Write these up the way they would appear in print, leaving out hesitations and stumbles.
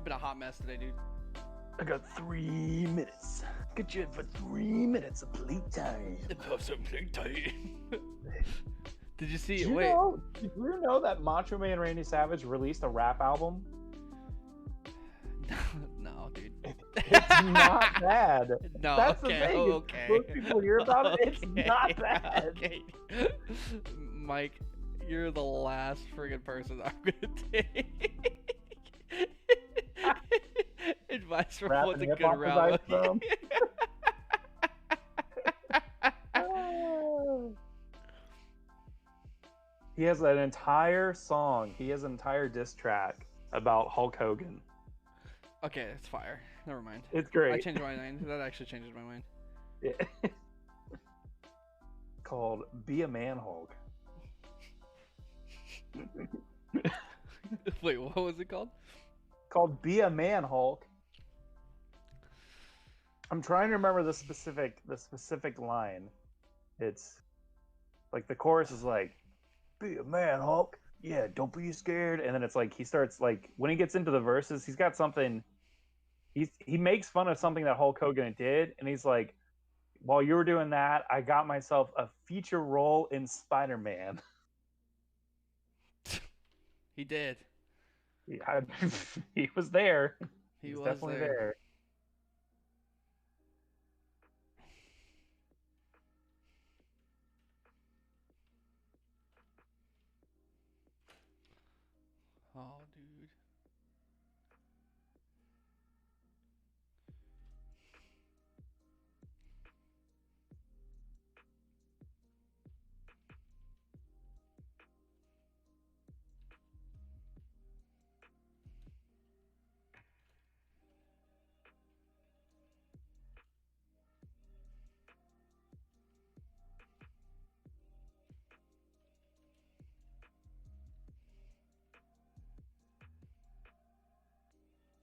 been a hot mess today, dude. I got 3 minutes. Get you in for 3 minutes of playtime. Have some playtime. Did you see? Did you know that Macho Man Randy Savage released a rap album? No, dude. It's not bad. No, That's okay, the thing. okay. Most people hear about it. It's Okay, not bad. Okay. Mike, you're the last friggin' person I'm gonna take. Advice from Rap what's and a good hip-hop rap. advice from? He has an entire song. He has an entire diss track about Hulk Hogan. Okay, it's fire. Never mind. It's great. I changed my mind. That actually changes my mind. Yeah. Called Be a Man Hulk. Wait, what was it called? Called Be a Man Hulk. I'm trying to remember the specific line. It's like the chorus is like, "Be a man, Hulk. Yeah, don't be scared." And then it's like he starts like when he gets into the verses, he's got something. He makes fun of something that Hulk Hogan did, and he's like, "While you were doing that, I got myself a feature role in Spider-Man." He did. He was there. He He's was definitely there. Oh, dude.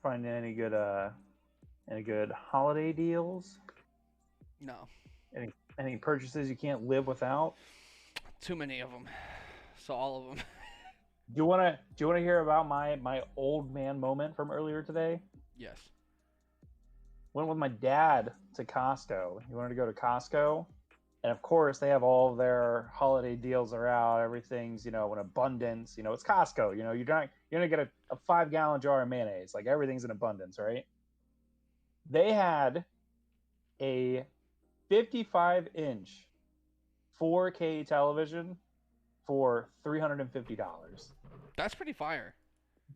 Find any good holiday deals? No. Any purchases you can't live without? Too many of them. So all of them. Do you wanna hear about my old man moment from earlier today? Yes. Went with my dad to Costco. He wanted to go to Costco, and of course they have all of their holiday deals are out. Everything's in abundance. It's Costco. You're gonna get a 5-gallon jar of mayonnaise. Like everything's in abundance, right? They had a 55-inch 4K television for $350. That's pretty fire.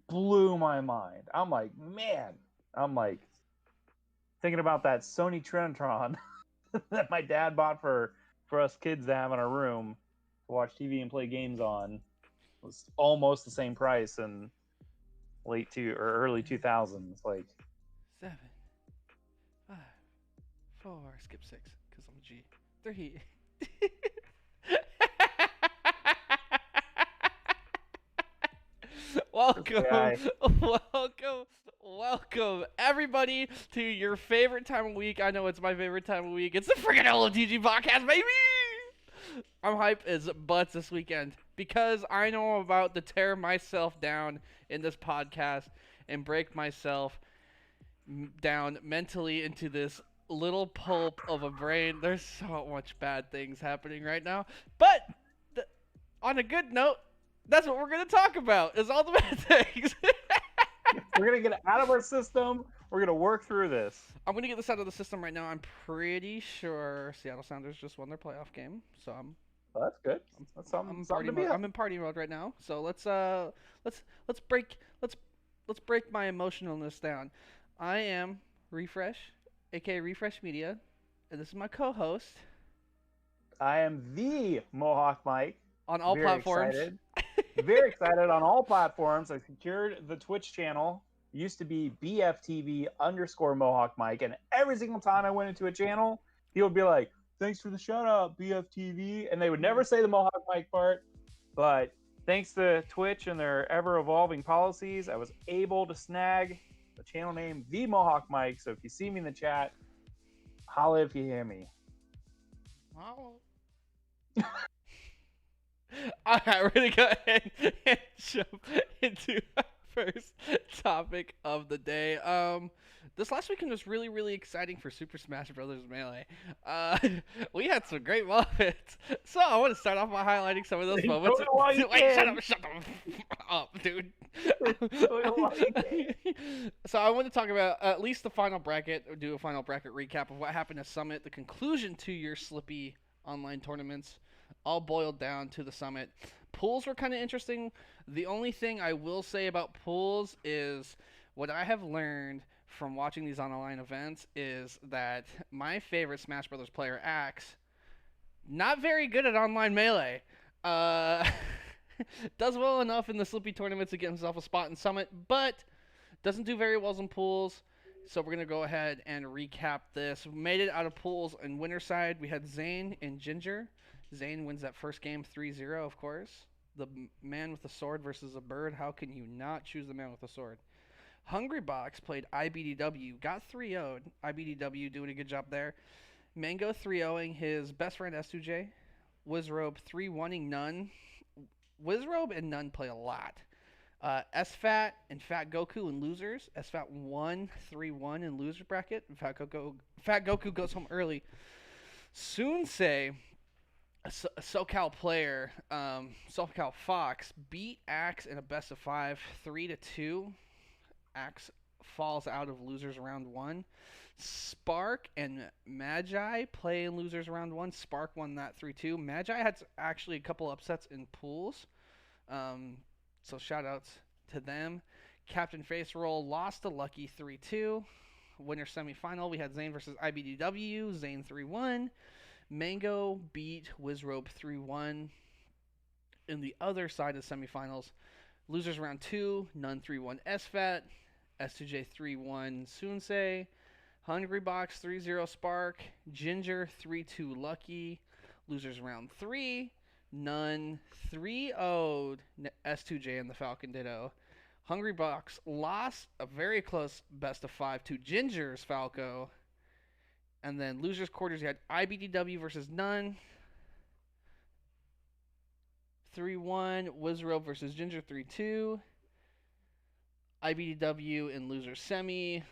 Blew my mind. I'm like, man. I'm like thinking about that Sony Trinitron that my dad bought for us kids to have in our room to watch TV and play games on. It was almost the same price in early 2000s. Like 7, 5, 4. Skip 6 because I'm a G. 3. Welcome, everybody, to your favorite time of week. I know it's my favorite time of week. It's the freaking LFTG Podcast, baby! I'm hype as butts this weekend because I know I'm about to tear myself down in this podcast and break myself down mentally into this little pulp of a brain. There's so much bad things happening right now. But on a good note, that's what we're going to talk about, is all the bad things. We're going to get it out of our system. We're going to work through this. I'm going to get this out of the system right now. I'm pretty sure Seattle Sounders just won their playoff game. So Well, that's good. That's something to be I'm in party mode right now. So let's break my emotionalness down. I am Refresh, aka Refresh Media, and this is my co-host. I am the Mohawkmike. On all platforms. Very excited on all platforms. I secured the Twitch channel. It used to be BFTV_Mohawkmike. And every single time I went into a channel, he would be like, "Thanks for the shout out, BFTV." And they would never say the Mohawkmike part. But thanks to Twitch and their ever-evolving policies, I was able to snag the channel name, The Mohawkmike. So if you see me in the chat, holla if you hear me. Wow. Alright, we're gonna go ahead and jump into our first topic of the day. This last weekend was really, really exciting for Super Smash Bros. Melee. Uh, we had some great moments. So I want to start off by highlighting some of those moments. Wait, shut up, dude. So I want to talk about at least the final bracket, or do a final bracket recap of what happened at Summit, the conclusion to your Slippy online tournaments, all boiled down to the Summit. Pools were kind of interesting. The only thing I will say about pools is what I have learned from watching these online events is that my favorite Smash Brothers player, Axe, not very good at online Melee. Does well enough in the Slippy tournaments to get himself a spot in Summit, but doesn't do very well in pools. So we're going to go ahead and recap this. We made it out of pools. On winner side, we had Zane and Ginger. Zane wins that first game 3-0, of course. The man with the sword versus a bird. How can you not choose the man with the sword? Hungry Box played IBDW. Got 3-0'd. IBDW doing a good job there. Mango 3-0ing his best friend S2J. Wizrobe 3-1ing Nun. Wizrobe and Nun play a lot. SFAT and Fat Goku in losers. SFAT won 3-1 in loser bracket. Fat Goku goes home early. Soonsei, a SoCal player, SoCal Fox, beat Axe in a best of 5, 3-2. Axe falls out of losers round 1. Spark and Magi play in losers round 1. Spark won that 3-2. Magi had actually a couple upsets in pools. So shout outs to them. Captain Face Roll lost to Lucky 3-2. Winner semifinal, we had Zane versus IBDW. Zane 3-1. Mango beat Wizrobe 3-1. In the other side of semifinals, losers round 2, Nun 3-1 SFAT. S2J 3-1 Soonsei. Hungry Box 3-0 Spark. Ginger 3-2 Lucky. Losers round 3. Nun 3-0'd S2J and the Falcon Ditto. Hungry Box lost a very close best of 5 to Ginger's Falco. And then losers quarters, you had IBDW versus Nun. 3-1. Wizrobe versus Ginger 3-2. IBDW in losers semi.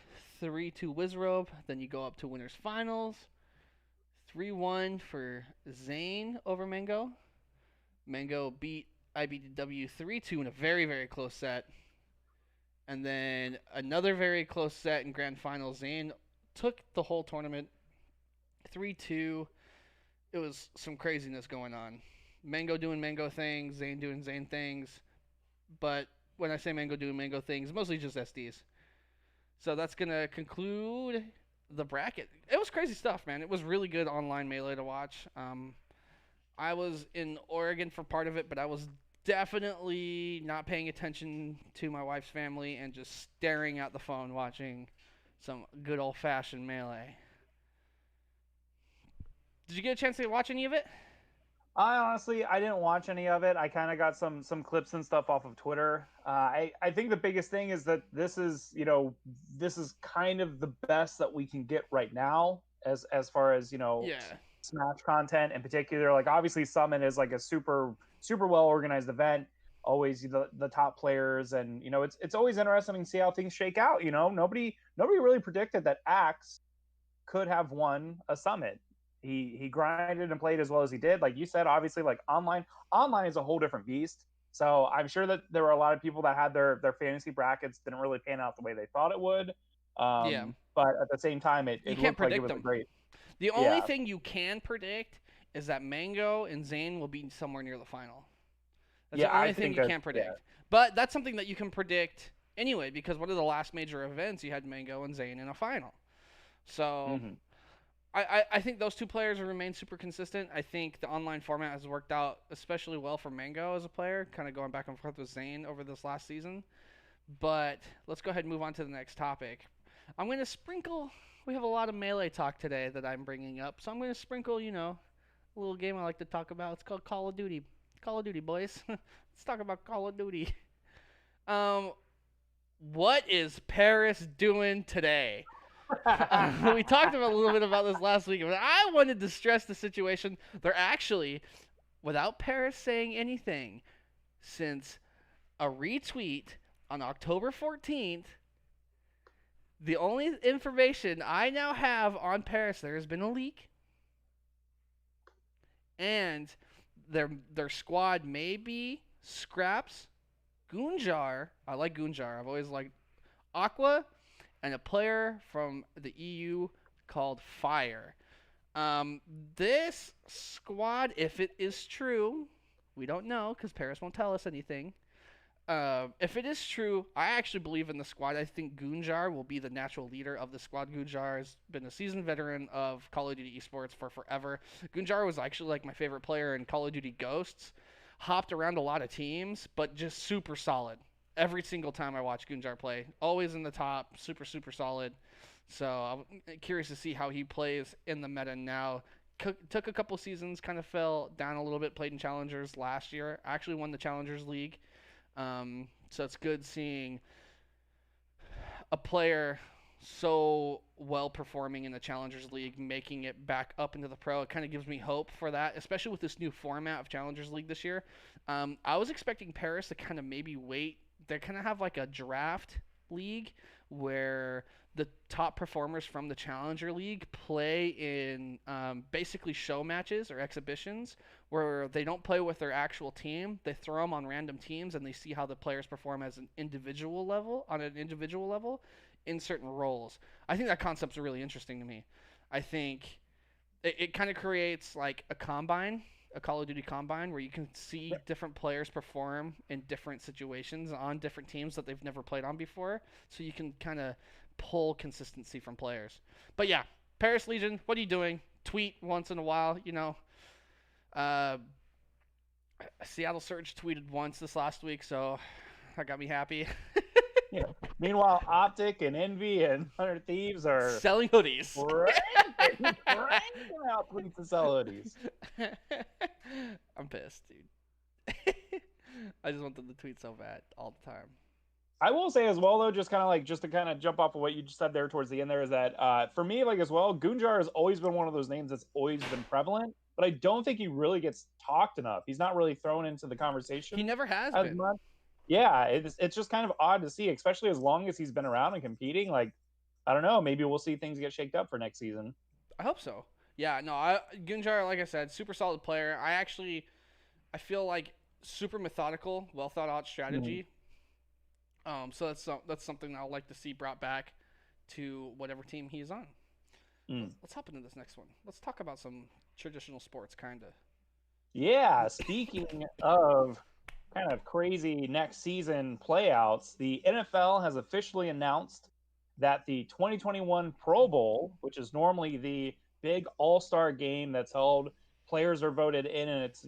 3-2 Wizrobe. Then you go up to winners finals. 3-1 for Zane over Mango. Mango beat IBDW 3-2 in a very, very close set. And then another very close set in grand final. Zane took the whole tournament 3-2. It was some craziness going on. Mango doing Mango things, Zane doing Zane things. But when I say Mango doing Mango things, mostly just SDs. So that's going to conclude the bracket. It was crazy stuff, man. It was really good online Melee to watch. I was in Oregon for part of it, but I was definitely not paying attention to my wife's family and just staring at the phone watching some good old-fashioned Melee. Did you get a chance to watch any of it? I didn't watch any of it. I kind of got some clips and stuff off of Twitter. I think the biggest thing is that this is kind of the best that we can get right now as far as, Smash content in particular. Like, obviously Summit is like a super well organized event, always the top players, and it's always interesting to see how things shake out. Nobody really predicted that Axe could have won a Summit. He grinded and played as well as he did. Like you said, obviously, like online is a whole different beast. So I'm sure that there were a lot of people that had their fantasy brackets didn't really pan out the way they thought it would. But at the same time, it looked like it was great. The only thing you can predict is that Mango and Zane will be somewhere near the final. That's the only thing you can't predict. Yeah. But that's something that you can predict anyway, because one of the last major events, you had Mango and Zane in a final. So I think those two players will remain super consistent. I think the online format has worked out especially well for Mango as a player, kind of going back and forth with Zane over this last season. But let's go ahead and move on to the next topic. I'm going to sprinkle... We have a lot of Melee talk today that I'm bringing up, so I'm going to sprinkle, a little game I like to talk about. It's called Call of Duty. Call of Duty, boys. Let's talk about Call of Duty. What is Paris doing today? We talked a little bit about this last week, but I wanted to stress the situation. They're actually, without Paris saying anything, since a retweet on October 14th, the only information I now have on Paris, there has been a leak, and their squad may be Scraps, Gunjar. I like Gunjar. I've always liked Aqua, and a player from the EU called Fire. This squad, if it is true, we don't know because Paris won't tell us anything. If it is true, I actually believe in the squad. I think Gunjar will be the natural leader of the squad. Gunjar has been a seasoned veteran of Call of Duty esports for forever. Gunjar was actually like my favorite player in Call of Duty Ghosts. Hopped around a lot of teams, but just super solid. Every single time I watch Gunjar play, always in the top, super, super solid. So I'm curious to see how he plays in the meta now. Took a couple seasons, kind of fell down a little bit, played in Challengers last year. Actually won the Challengers League. So it's good seeing a player so well performing in the Challengers League, making it back up into the pro. It kind of gives me hope for that, especially with this new format of Challengers League this year. I was expecting Paris to kind of maybe wait. They kind of have like a draft league where the top performers from the Challenger League play in basically show matches or exhibitions where they don't play with their actual team. They throw them on random teams and they see how the players perform as an individual level, in certain roles. I think that concept's really interesting to me. I think it kind of creates like a combine, a Call of Duty combine, where you can see different players perform in different situations on different teams that they've never played on before. So you can kind of pull consistency from players. But yeah, Paris Legion, what are you doing? Tweet once in a while, you know. Seattle Surge tweeted once this last week, so that got me happy. Yeah. Meanwhile, Optic and Envy and 100 Thieves are selling hoodies. cranking out tweets to sell hoodies. I'm pissed, dude. I just want them to tweet so bad all the time. I will say as well, though, just to kind of jump off of what you just said there towards the end there, is that for me, like as well, Gunjar has always been one of those names that's always been prevalent, but I don't think he really gets talked enough. He's not really thrown into the conversation. He never has as been. much. Yeah, it's just kind of odd to see, especially as long as he's been around and competing. Like, I don't know, maybe we'll see things get shaked up for next season. I hope so. Yeah, no, Gunjar, like I said, super solid player. I feel like super methodical, well thought out strategy. Mm-hmm. So that's something I would like to see brought back to whatever team he's on. Let's hop into this next one. Let's talk about some traditional sports, kind of. Yeah, speaking of kind of crazy next season playouts, the NFL has officially announced that the 2021 Pro Bowl, which is normally the big all-star game that's held, players are voted in, and it's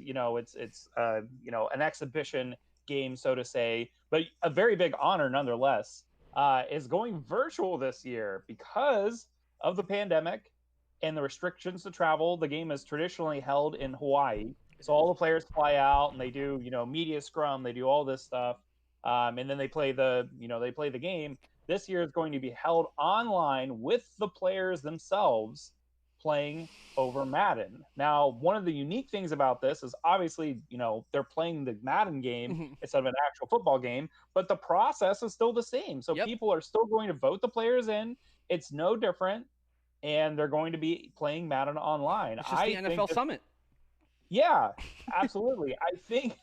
an exhibition game, so to say, but a very big honor nonetheless, is going virtual this year because of the pandemic and the restrictions to travel. The game is traditionally held in Hawaii. So all the players fly out and they do, media scrum, they do all this stuff. And then they play the game. This year is going to be held online with the players themselves playing over Madden. Now, one of the unique things about this is obviously, they're playing the Madden game instead of an actual football game, but the process is still the same. So people are still going to vote the players in. It's no different. And they're going to be playing Madden online. It's just the NFL Summit. Yeah, absolutely. I think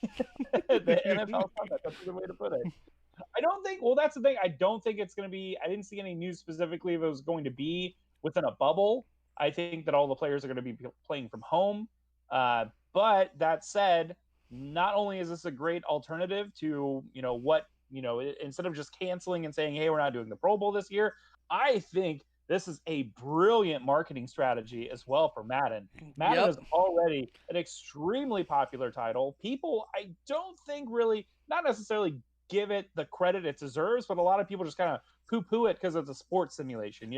the NFL Summit, that's a good way to put it. That's the thing. I don't think it's going to be, I didn't see any news specifically if it was going to be within a bubble. I think that all the players are going to be playing from home. But that said, not only is this a great alternative to, instead of just canceling and saying, hey, we're not doing the Pro Bowl this year, I think this is a brilliant marketing strategy as well for Madden. Madden is already an extremely popular title. People, I don't think really, not necessarily give it the credit it deserves, but a lot of people just kind of poo-poo it because it's a sports simulation.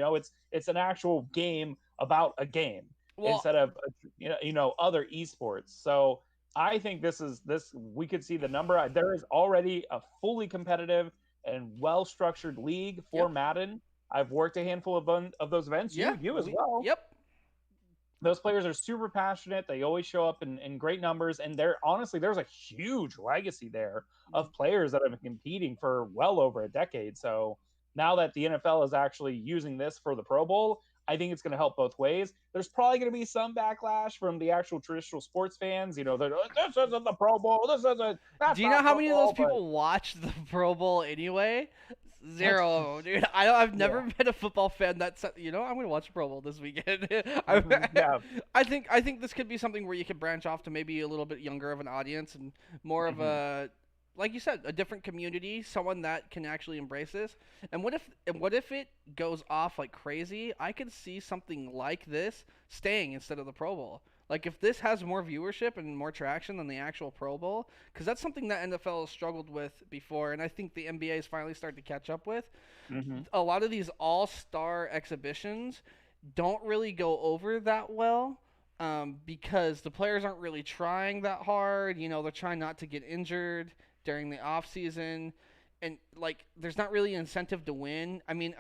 It's an actual game about a game instead of other esports. So I think we could see the number. There is already a fully competitive and well-structured league for Madden. I've worked a handful of those events. You as well. Yep. those players are super passionate. They always show up in great numbers, and there's a huge legacy there of players that have been competing for well over a decade. So now that the NFL is actually using this for the Pro Bowl, I think it's going to help both ways. There's probably going to be some backlash from the actual traditional sports fans. This isn't the Pro Bowl. This isn't. That's Do you know not how many of football, those people watch the Pro Bowl anyway? Zero, dude. I've never been a football fan that said, I'm going to watch the Pro Bowl this weekend. Yeah. I think this could be something where you could branch off to maybe a little bit younger of an audience and more of a, like you said, a different community, someone that can actually embrace this. And what if it goes off like crazy? I could see something like this staying instead of the Pro Bowl. Like if this has more viewership and more traction than the actual Pro Bowl, because that's something that NFL has struggled with before, and I think the NBA is finally starting to catch up with. A lot of these all-star exhibitions don't really go over that well, because the players aren't really trying that hard. They're trying not to get injured during the off season, and like there's not really incentive to win. I mean,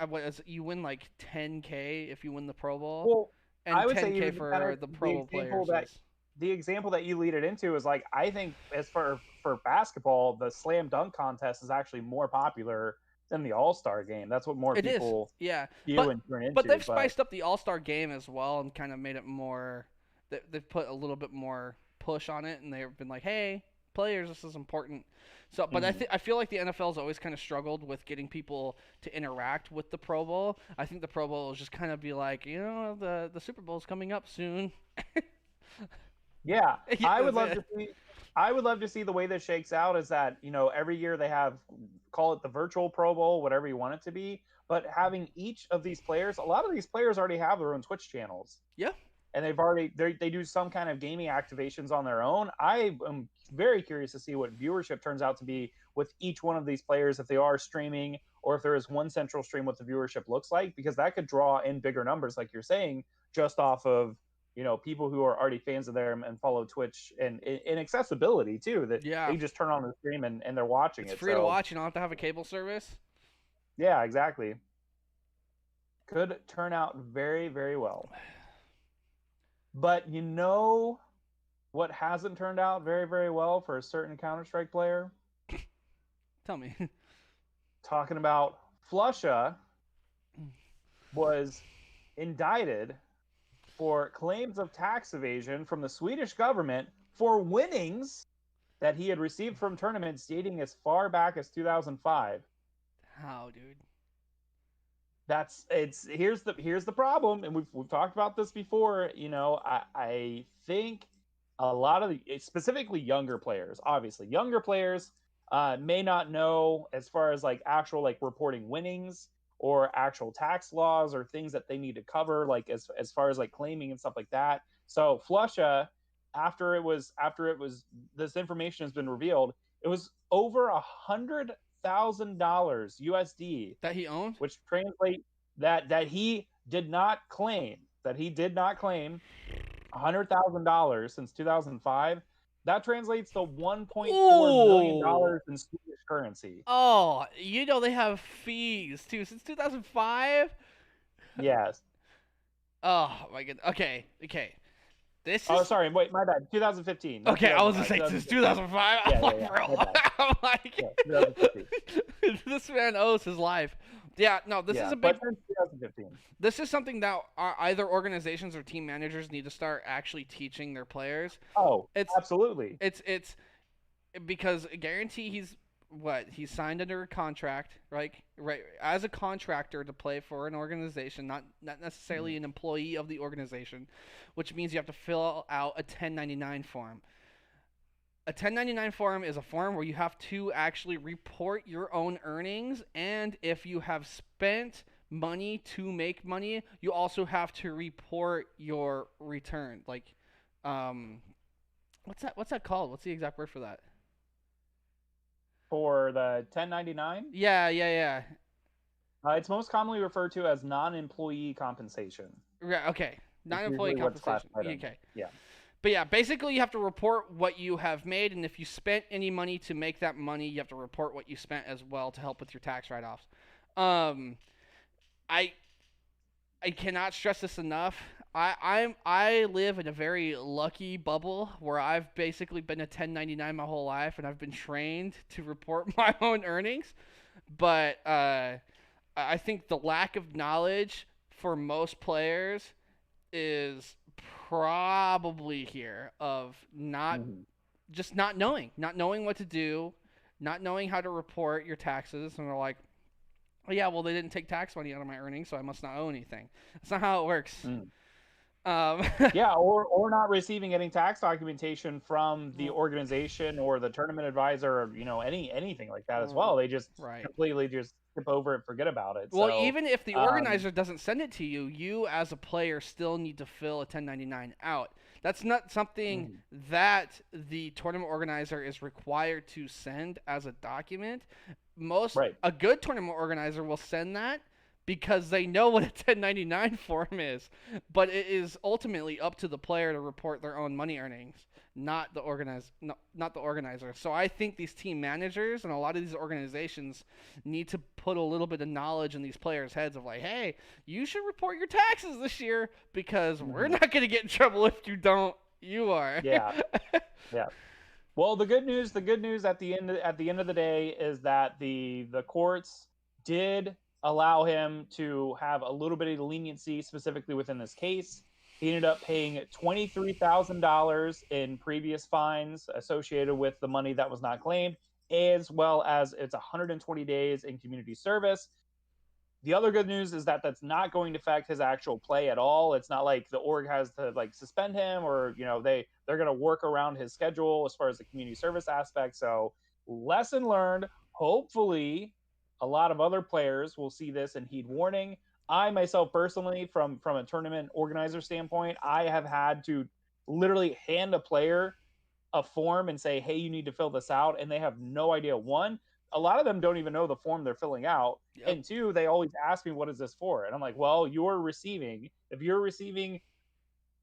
you win like 10K if you win the Pro Bowl. Well, and I would 10K say for the Pro Bowl players. The example that you lead it into is like, I think as for basketball, the slam dunk contest is actually more popular than the All-Star game. That's what more people view and turn into. But they've spiced up the All-Star game as well and kind of made it more. They've put a little bit more push on it, and they've been like, "Hey, players, this is important." So, but I feel like the NFL's always kind of struggled with getting people to interact with the Pro Bowl. I think the Pro Bowl will just kind of be like, the Super Bowl's coming up soon. Yeah, I would love to see the way this shakes out is that, every year they have, call it the virtual Pro Bowl, whatever you want it to be, but having each of these players, a lot of these players already have their own Twitch channels. Yeah. And they do some kind of gaming activations on their own. I am very curious to see what viewership turns out to be with each one of these players, if they are streaming or if there is one central stream, what the viewership looks like, because that could draw in bigger numbers, like you're saying, just off of, people who are already fans of them and follow Twitch, and in accessibility too, that they just turn on the stream and they're watching it. It's free to watch. You don't have to have a cable service. Yeah, exactly. Could turn out very, very well. But what hasn't turned out very, very well for a certain Counter-Strike player? Tell me. Talking about Flusha was indicted for claims of tax evasion from the Swedish government for winnings that he had received from tournaments dating as far back as 2005. How, dude? Here's the problem, and we've talked about this before. I think a lot of specifically younger players, may not know as far as like actual like reporting winnings or actual tax laws or things that they need to cover, like as far as like claiming and stuff like that. So Flusha, after it was this information has been revealed, it was over $100,000 USD that he owned, which translate that he did not claim $100,000 since 2005. That translates to $1.4 million in Swedish currency. Oh, they have fees too since 2005. Yes. Oh my god. Okay. This is... Oh, sorry. Wait, my bad. 2015. Okay, I was gonna say since 2005. Yeah. I'm like, 2015. This man owes his life. Yeah, no, this is a big. 2015. This is something that either organizations or team managers need to start actually teaching their players. Oh, absolutely. It's because I guarantee he's signed under a contract, right as a contractor to play for an organization, not necessarily an employee of the organization, which means you have to fill out a 1099 form. A 1099 form is a form where you have to actually report your own earnings, and if you have spent money to make money, you also have to report your return. Like, what's that called? What's the exact word for that? For the 1099? Yeah. It's most commonly referred to as non-employee compensation. Right. Okay. Non-employee compensation. Okay. Yeah. But yeah, basically you have to report what you have made, and if you spent any money to make that money, you have to report what you spent as well to help with your tax write-offs. I cannot stress this enough. I live in a very lucky bubble where I've basically been a 1099 my whole life, and I've been trained to report my own earnings. But I think the lack of knowledge for most players is probably here of not Mhm. just not knowing what to do, not knowing how to report your taxes, and they're like, oh yeah, well they didn't take tax money out of my earnings, so I must not owe anything. That's not how it works. Mm. Um, Yeah, or not receiving any tax documentation from the well, organization or the tournament advisor, or anything like that as well. They just right. completely just skip over it, forget about it. Well, So, even if the um, organizer doesn't send it to you, you as a player still need to fill a 1099 out. That's not something mhm. that the tournament organizer is required to send as a document. Right. A good tournament organizer will send that because they know what a 1099 form is, but it is ultimately up to the player to report their own money earnings, not the organizer. So I think these team managers and a lot of these organizations need to put a little bit of knowledge in these players' heads of like, hey, you should report your taxes this year because we're Mhm. not going to get in trouble if you don't. You are. Yeah. Yeah. Well, the good news at the end of the day is that the courts did allow him to have a little bit of leniency specifically within this case. He ended up paying $23,000 in previous fines associated with the money that was not claimed, as well as it's 120 days in community service. The other good news is that that's not going to affect his actual play at all. It's not like the org has to like suspend him, or they're going to work around his schedule as far as the community service aspect. So, lesson learned. Hopefully, a lot of other players will see this and heed warning. I myself personally, from a tournament organizer standpoint, I have had to literally hand a player a form and say, hey, you need to fill this out. And they have no idea. One, a lot of them don't even know the form they're filling out. Yep. And two, they always ask me, what is this for? And I'm like, well, if you're receiving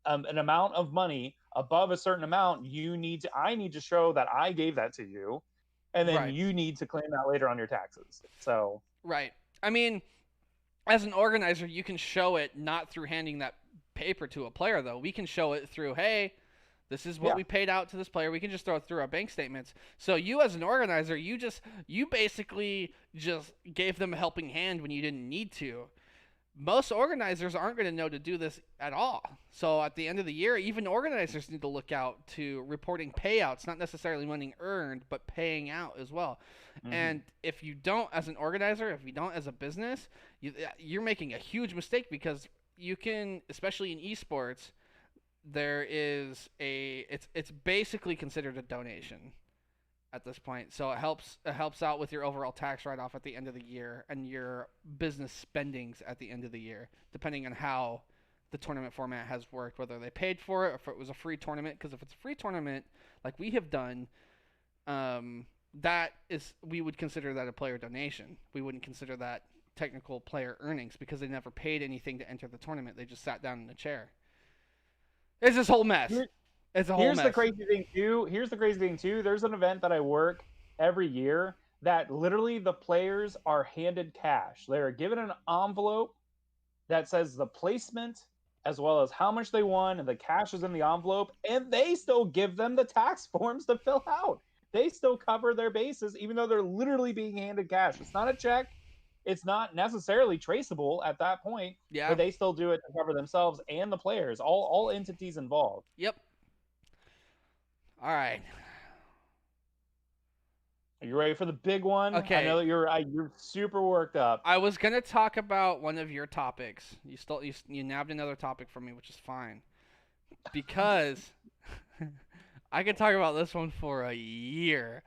an amount of money above a certain amount, I need to show that I gave that to you. And then Right. you need to claim that later on your taxes. So, Right. I mean, as an organizer, you can show it not through handing that paper to a player, though. We can show it through, hey, this is what yeah. we paid out to this player. We can just throw it through our bank statements. So you, as an organizer, you basically just gave them a helping hand when you didn't need to. Most organizers aren't going to know to do this at all. So at the end of the year, even organizers need to look out to reporting payouts, not necessarily money earned, but paying out as well. Mm-hmm. And if you don't, as an organizer, if you don't as a business, you're making a huge mistake because you can, especially in esports, there is it's basically considered a donation at this point. So it helps out with your overall tax write off at the end of the year and your business spendings at the end of the year, depending on how the tournament format has worked, whether they paid for it or if it was a free tournament. Because if it's a free tournament, like we have done, that is we would consider that a player donation. We wouldn't consider that technical player earnings because they never paid anything to enter the tournament. They just sat down in a chair. It's this whole mess. It's a whole Here's the mess. crazy thing too. Here's the crazy thing too. There's an event that I work every year that literally the players are handed cash. They are given an envelope that says the placement as well as how much they won, and the cash is in the envelope, and they still give them the tax forms to fill out. They still cover their bases, even though they're literally being handed cash. It's not a check. It's not necessarily traceable at that point, Yeah. but they still do it to cover themselves and the players, all entities involved. Yep. All right. Are you ready for the big one? I Okay. know that you're super worked up. I was gonna talk about one of your topics. You nabbed another topic from me, which is fine because I could talk about this one for a year,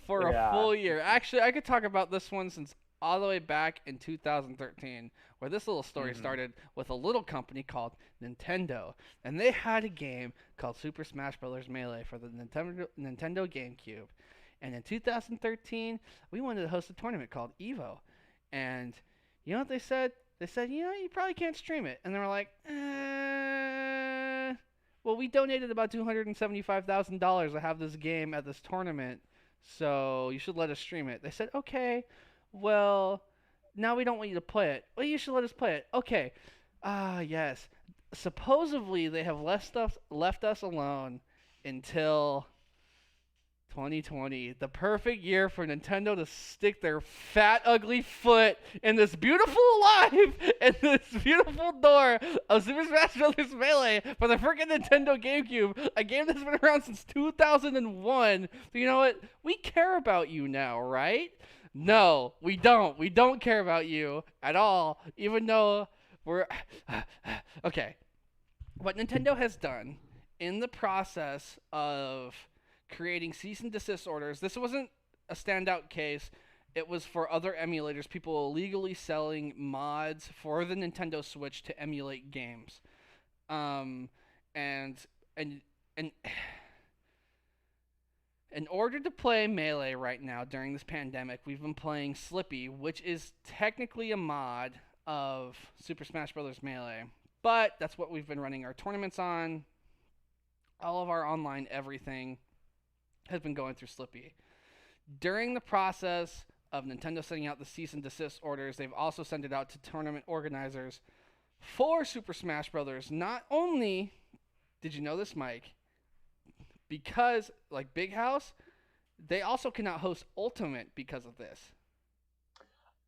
for a Yeah. full year. Actually, I could talk about this one since all the way back in 2013, where this little story Hmm. started with a little company called Nintendo, and they had a game called Super Smash Bros. Melee for the Nintendo GameCube. And in 2013, we wanted to host a tournament called Evo, and you know what they said? They said, you probably can't stream it, and they were like, well, we donated about $275,000 to have this game at this tournament, so you should let us stream it. They said, okay, well, now we don't want you to play it. Well, you should let us play it. Okay. Ah, yes. supposedly they have left us alone until 2020, the perfect year for Nintendo to stick their fat, ugly foot in this beautiful life and this beautiful door of Super Smash Bros. Melee for the freaking Nintendo GameCube, a game that's been around since 2001. So you know what? We care about you now, right? No, we don't. We don't care about you at all, even though we're. Okay. What Nintendo has done in the process of creating cease and desist orders. This wasn't a standout case. It was for other emulators, people illegally selling mods for the Nintendo Switch to emulate games. Um, and and and in order to play Melee right now during this pandemic, we've been playing Slippy, which is technically a mod of Super Smash Bros. Melee. But that's what we've been running our tournaments on. All of our online everything has been going through Slippy. During the process of Nintendo sending out the cease and desist orders, they've also sent it out to tournament organizers for Super Smash Bros. Not only did you know this, Mike, because like Big House, they also cannot host Ultimate because of this.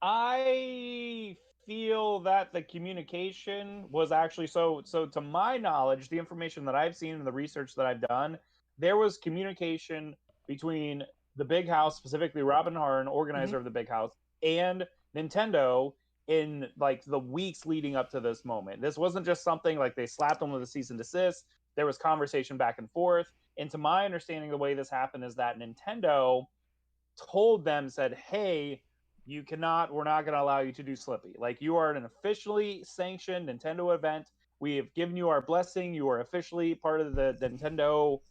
I feel that the communication was actually so to my knowledge, the information that I've seen and the research that I've done, there was communication between the Big House, specifically Robin Harn, organizer of the Big House, and Nintendo in like the weeks leading up to this moment. This wasn't just something like they slapped them with a cease and desist. There was conversation back and forth. And to my understanding, the way this happened is that Nintendo told them, said, hey, we're not going to allow you to do Slippy. Like, you are an officially sanctioned Nintendo event. We have given you our blessing. You are officially part of the Nintendo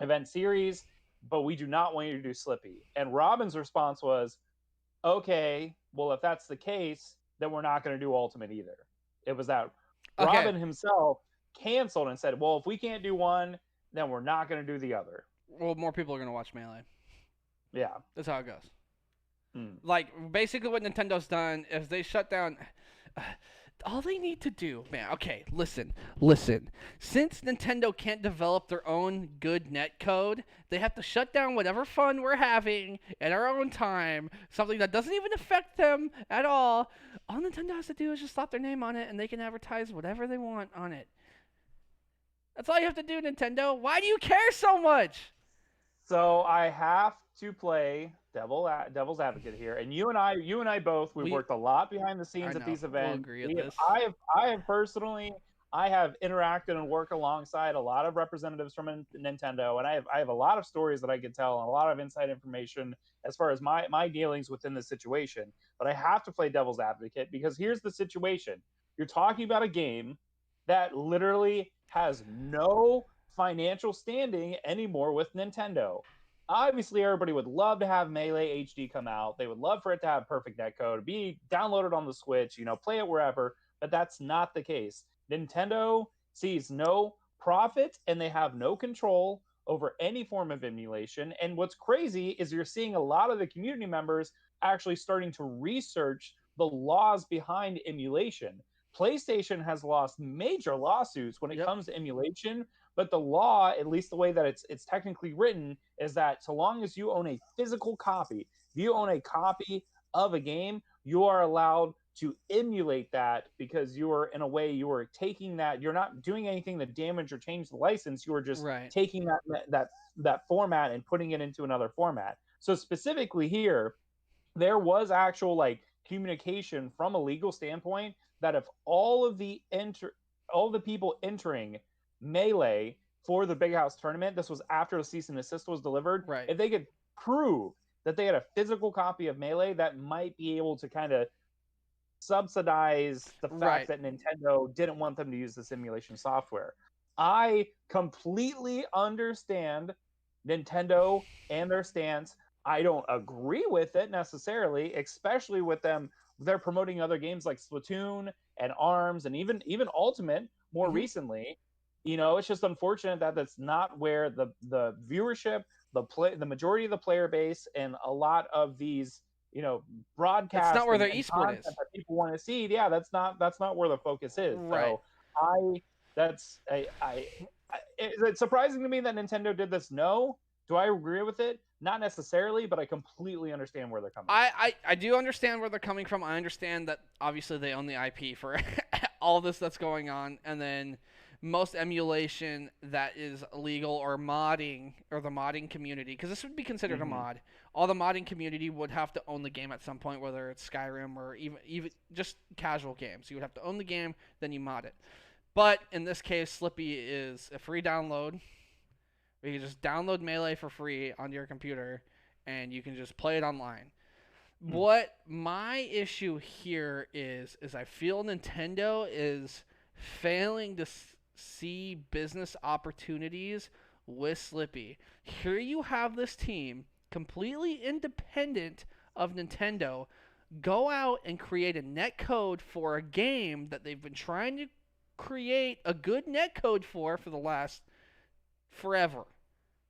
event series, but we do not want you to do Slippy. And Robin's response was, okay, well, if that's the case, then we're not going to do Ultimate either. It was that Robin himself canceled and said, well, if we can't do one, then we're not going to do the other. Well, more people are going to watch Melee. Yeah. That's how it goes. Like, basically what Nintendo's done is they shut down... all they need to do... Man, okay, listen. Since Nintendo can't develop their own good netcode, they have to shut down whatever fun we're having at our own time, something that doesn't even affect them at all. All Nintendo has to do is just slap their name on it, and they can advertise whatever they want on it. That's all you have to do, Nintendo. Why do you care so much? So I have to play devil's advocate here, and you and I both we've worked a lot behind the scenes at these events. We'll agree with this. I have personally interacted and worked alongside a lot of representatives from Nintendo, and I have a lot of stories that I could tell and a lot of inside information as far as my dealings within the situation. But I have to play devil's advocate because here's the situation: you're talking about a game that literally has no financial standing anymore with Nintendo. Obviously, everybody would love to have Melee HD come out. They would love for it to have perfect netcode, be downloaded on the Switch, play it wherever, but that's not the case. Nintendo sees no profit and they have no control over any form of emulation. And what's crazy is you're seeing a lot of the community members actually starting to research the laws behind emulation. PlayStation has lost major lawsuits when it comes to emulation, but the law, at least the way that it's technically written, is that so long as you own a physical copy, if you own a copy of a game, you are allowed to emulate that because you are taking that, you're not doing anything to damage or change the license, you are just taking that format and putting it into another format. So specifically here, there was actual communication from a legal standpoint that if all the people entering Melee for the Big House tournament, this was after the cease and desist was delivered, if they could prove that they had a physical copy of Melee, that might be able to kind of subsidize the fact that Nintendo didn't want them to use the simulation software. I completely understand Nintendo and their stance. I don't agree with it necessarily, especially with them. They're promoting other games like Splatoon and ARMS and even Ultimate more recently. It's just unfortunate that that's not where the viewership, the majority of the player base, and a lot of these broadcasts. That's not where their esport is. That people want to see. Yeah, that's not where the focus is. Right. So That's is it surprising to me that Nintendo did this? No. Do I agree with it? Not necessarily, but I completely understand where they're coming from. I do understand where they're coming from. I understand that obviously they own the IP for all this that's going on, and then most emulation that is legal or modding or the modding community, because this would be considered a mod. All the modding community would have to own the game at some point, whether it's Skyrim or even just casual games. You would have to own the game, then you mod it. But in this case, Slippy is a free download. You can just download Melee for free on your computer, and you can just play it online. What my issue here is I feel Nintendo is failing to see business opportunities with Slippy. Here you have this team, completely independent of Nintendo, go out and create a netcode for a game that they've been trying to create a good netcode for the last forever,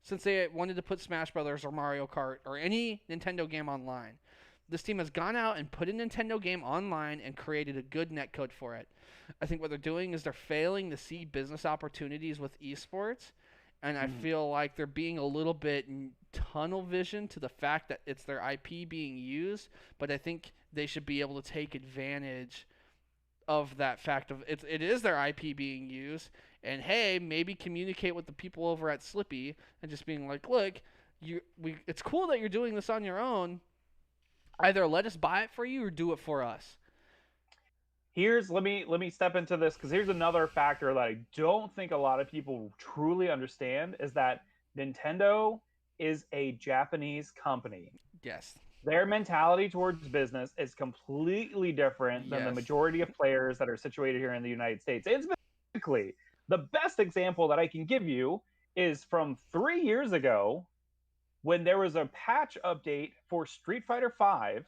since they wanted to put Smash Brothers or Mario Kart or any Nintendo game online. This team has gone out and put a Nintendo game online and created a good netcode for it. I think what they're doing is they're failing to see business opportunities with esports, and I feel like they're being a little bit tunnel vision to the fact that it's their IP being used, but I think they should be able to take advantage of that fact of it is their IP being used, and hey, maybe communicate with the people over at Slippy and just being like, look, it's cool that you're doing this on your own. Either let us buy it for you or do it for us. Let me step into this, because here's another factor that I don't think a lot of people truly understand is that Nintendo is a Japanese company. Yes. Their mentality towards business is completely different than the majority of players that are situated here in the United States. It's basically the best example that I can give you is from 3 years ago when there was a patch update for Street Fighter V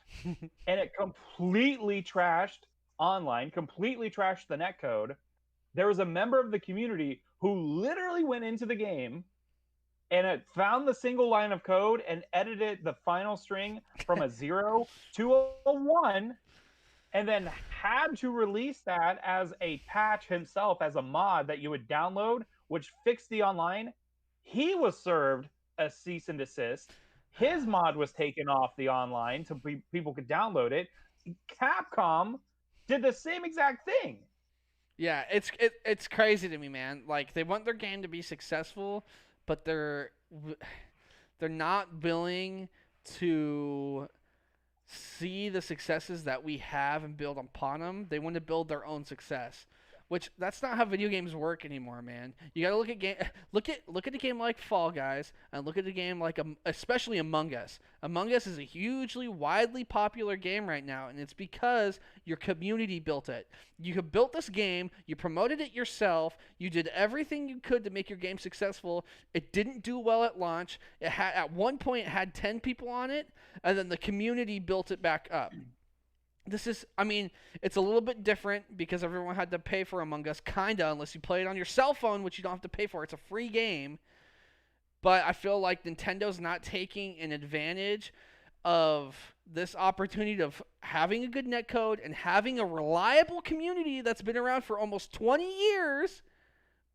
and it completely trashed online, completely trashed the netcode. There was a member of the community who literally went into the game and it found the single line of code and edited the final string from a 0 to a 1, and then had to release that as a patch himself, as a mod that you would download, which fixed the online. He was served a cease and desist. His mod was taken off the online so people could download it. Capcom did the same exact thing. Yeah, it's crazy to me, man. Like, they want their game to be successful, but they're not willing to see the successes that we have and build upon them. They want to build their own success, which that's not how video games work anymore, man. You gotta look at a game like Fall Guys and look at a game like especially Among Us. Among Us is a hugely, widely popular game right now, and it's because your community built it. You have built this game, you promoted it yourself, you did everything you could to make your game successful. It didn't do well at launch. At one point it had 10 people on it, and then the community built it back up. It's a little bit different because everyone had to pay for Among Us, kinda, unless you play it on your cell phone, which you don't have to pay for. It's a free game. But I feel like Nintendo's not taking an advantage of this opportunity of having a good netcode and having a reliable community that's been around for almost 20 years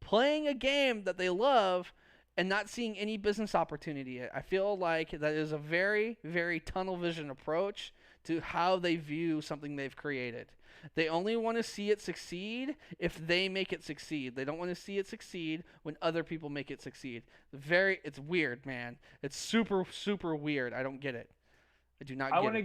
playing a game that they love and not seeing any business opportunity. I feel like that is a very, very tunnel vision approach to how they view something they've created. They only want to see it succeed if they make it succeed. They don't want to see it succeed when other people make it succeed. It's weird, man. It's super, super weird. I don't get it. I do not get it. I want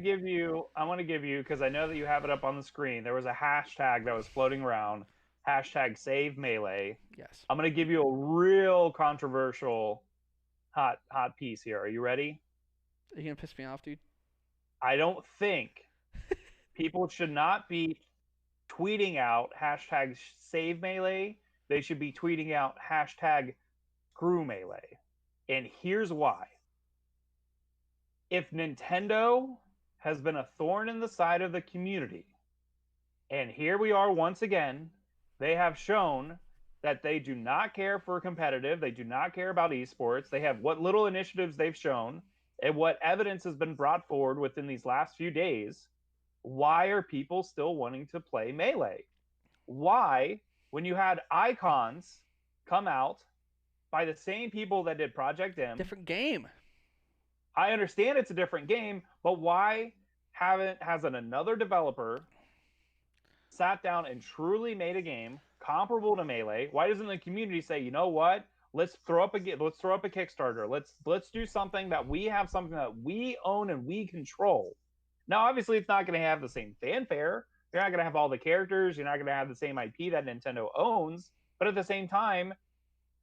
to give you, because I know that you have it up on the screen. There was a hashtag that was floating around, hashtag save Melee. Yes. I'm going to give you a real controversial hot piece here. Are you ready? Are you going to piss me off, dude? I don't think people should not be tweeting out hashtag save Melee. They should be tweeting out hashtag screw Melee. And here's why. If Nintendo has been a thorn in the side of the community, and here we are once again, they have shown that they do not care for competitive, they do not care about esports, they have what little initiatives they've shown, and what evidence has been brought forward within these last few days. Why are people still wanting to play Melee? Why when you had Icons come out by the same people that did Project M. Different game. I understand it's a different game, but why hasn't another developer sat down and truly made a game comparable to Melee? Why doesn't the community say, you know what? Let's throw up a Kickstarter. Let's do something that we own and we control. Now, obviously, it's not going to have the same fanfare. You're not going to have all the characters. You're not going to have the same IP that Nintendo owns. But at the same time,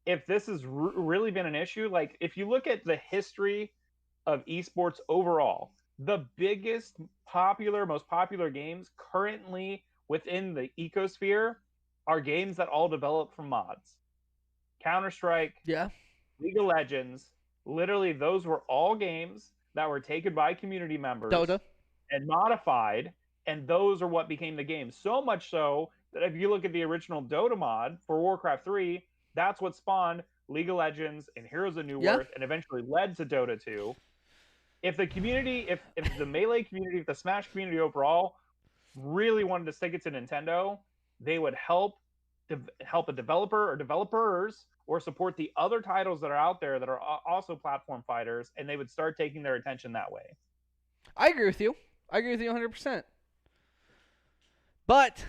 if this has really been an issue, like if you look at the history of esports overall, the most popular games currently within the ecosphere are games that all develop from mods. Counter-Strike, Yeah. League of Legends, literally those were all games that were taken by community members Dota. and modified, and those are what became the game. So much so that if you look at the original Dota mod for Warcraft 3, that's what spawned League of Legends and Heroes of New Worth and eventually led to Dota 2. If the community, if the Melee community, if the Smash community overall really wanted to stick it to Nintendo, they would help a developer or developers or support the other titles that are out there that are also platform fighters, and they would start taking their attention that way. I agree with you. 100%. But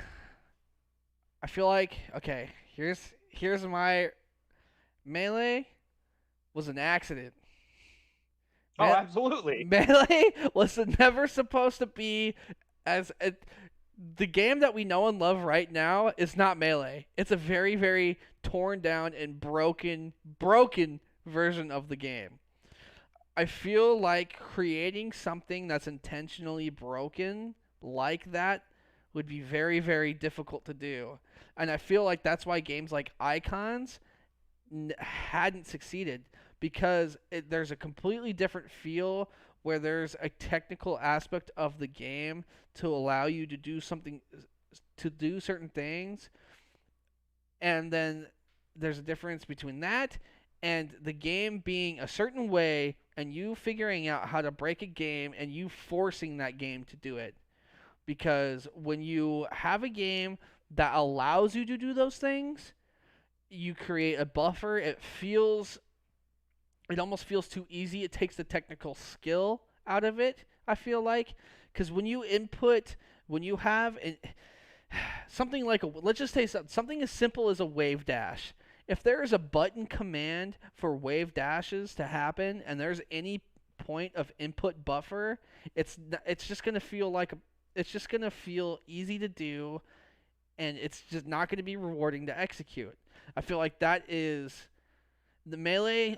I feel like, okay, here's my Melee was an accident. Oh, absolutely. Melee was never supposed to be the game that we know and love right now is not Melee. It's a very, very torn down and broken version of the game. I feel like creating something that's intentionally broken like that would be very, very difficult to do. And I feel like that's why games like Icons hadn't succeeded, because there's a completely different feel where there's a technical aspect of the game to allow you to do certain things, and then there's a difference between that and the game being a certain way and you figuring out how to break a game and you forcing that game to do it. Because when you have a game that allows you to do those things, you create a buffer. It almost feels too easy. It takes the technical skill out of it, I feel like. Because when you have something like let's just say something as simple as a wave dash. If there is a button command for wave dashes to happen and there's any point of input buffer, it's just going to feel easy to do, and it's just not going to be rewarding to execute. I feel like that is the Melee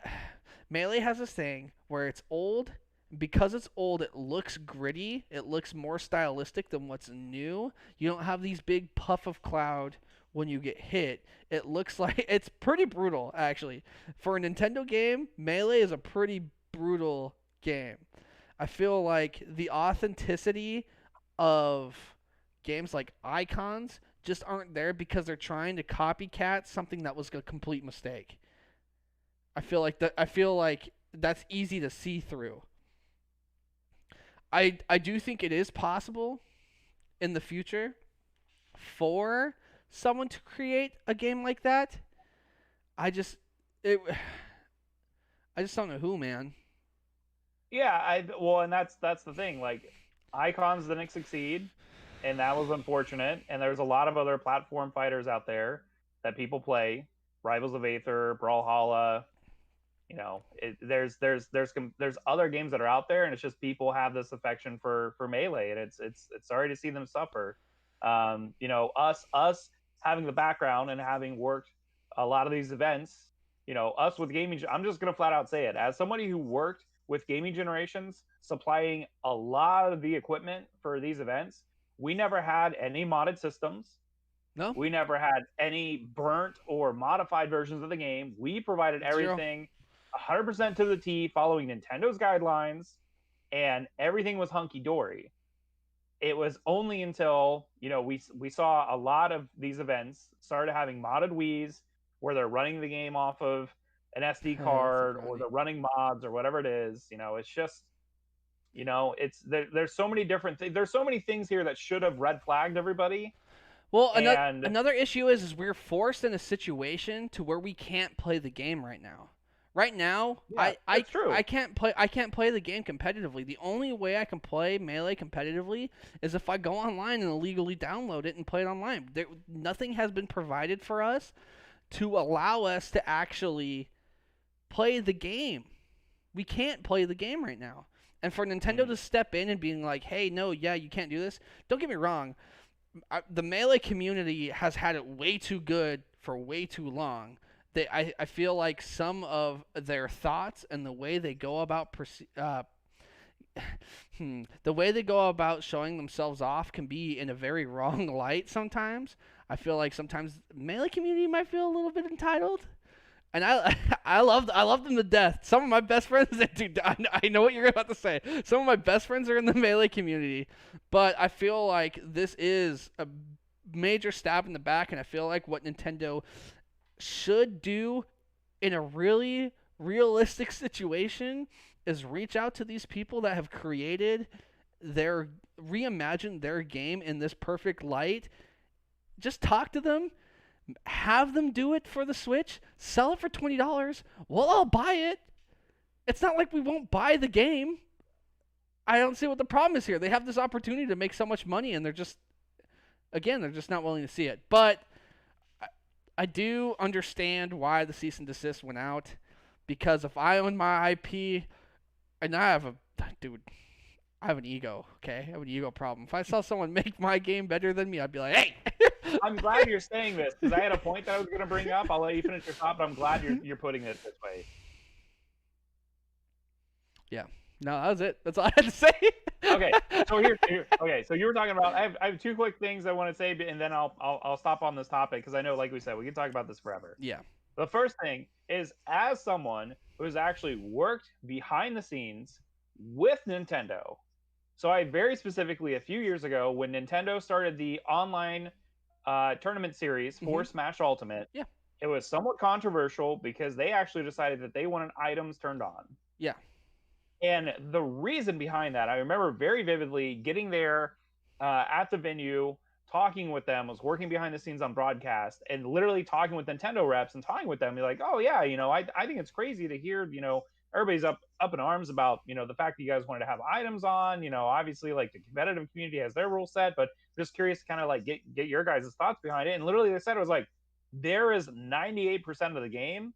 has this thing where it's old. Because it's old, it looks gritty. It looks more stylistic than what's new. You don't have these big puff of cloud when you get hit. It looks like it's pretty brutal, actually. For a Nintendo game, Melee is a pretty brutal game. I feel like the authenticity of games like Icons just aren't there because they're trying to copycat something that was a complete mistake. I feel like that's easy to see through. I do think it is possible in the future for someone to create a game like that. I just don't know who, man. Yeah, and that's the thing. Like, Icons didn't succeed, and that was unfortunate. And there's a lot of other platform fighters out there that people play, Rivals of Aether, Brawlhalla. You know, there's other games that are out there, and it's just people have this affection for Melee, and it's sorry to see them suffer. You know, us having the background and having worked a lot of these events, you know, us with gaming, I'm just gonna flat out say it, as somebody who worked with gaming generations, supplying a lot of the equipment for these events, we never had any modded systems. No, we never had any burnt or modified versions of the game. We provided everything 100% to the T, following Nintendo's guidelines, and everything was hunky-dory. It was only until, you know, we saw a lot of these events started having modded Wiis, where they're running the game off of an SD card, or they're running mods, or whatever it is. You know, it's just, you know, there's so many different things. There's so many things here that should have red flagged everybody. Well, And another issue is we're forced in a situation to where we can't play the game right now. Right now, yeah, that's true. I can't play the game competitively. The only way I can play Melee competitively is if I go online and illegally download it and play it online. Nothing has been provided for us to allow us to actually play the game. We can't play the game right now. And for Nintendo to step in and being like, "Hey, no, yeah, you can't do this." Don't get me wrong. The Melee community has had it way too good for way too long. I feel like some of their thoughts and the way they go about the way they go about showing themselves off can be in a very wrong light sometimes. I feel like sometimes Melee community might feel a little bit entitled. And I love them to death. Some of my best friends, dude, I know what you're about to say. Some of my best friends are in the Melee community, but I feel like this is a major stab in the back, and I feel like what Nintendo should do in a really realistic situation is reach out to these people that have reimagined their game in this perfect light. Just talk to them. Have them do it for the Switch. Sell it for $20. We'll all buy it. It's not like we won't buy the game. I don't see what the problem is here. They have this opportunity to make so much money, and they're just not willing to see it. But I do understand why the cease and desist went out, because if I own my IP, and I have an ego, okay? I have an ego problem. If I saw someone make my game better than me, I'd be like, hey! I'm glad you're saying this, because I had a point that I was going to bring up. I'll let you finish your thought, but I'm glad you're putting it this way. Yeah. No, that was it. That's all I had to say. Okay. So you were talking about. I have two quick things I want to say, and then I'll stop on this topic, because I know, like we said, we can talk about this forever. Yeah. The first thing is, as someone who has actually worked behind the scenes with Nintendo. So I very specifically, a few years ago, when Nintendo started the online tournament series for Smash Ultimate, yeah, it was somewhat controversial because they actually decided that they wanted items turned on. Yeah. And the reason behind that, I remember very vividly getting there at the venue, talking with them, was working behind the scenes on broadcast, and literally talking with Nintendo reps and talking with them. Be like, oh yeah, I think it's crazy to hear, everybody's up in arms about, the fact that you guys wanted to have items on. Obviously, like, the competitive community has their rule set, but just curious to kind of like get your guys' thoughts behind it. And literally they said, it was like, there is 98% of the game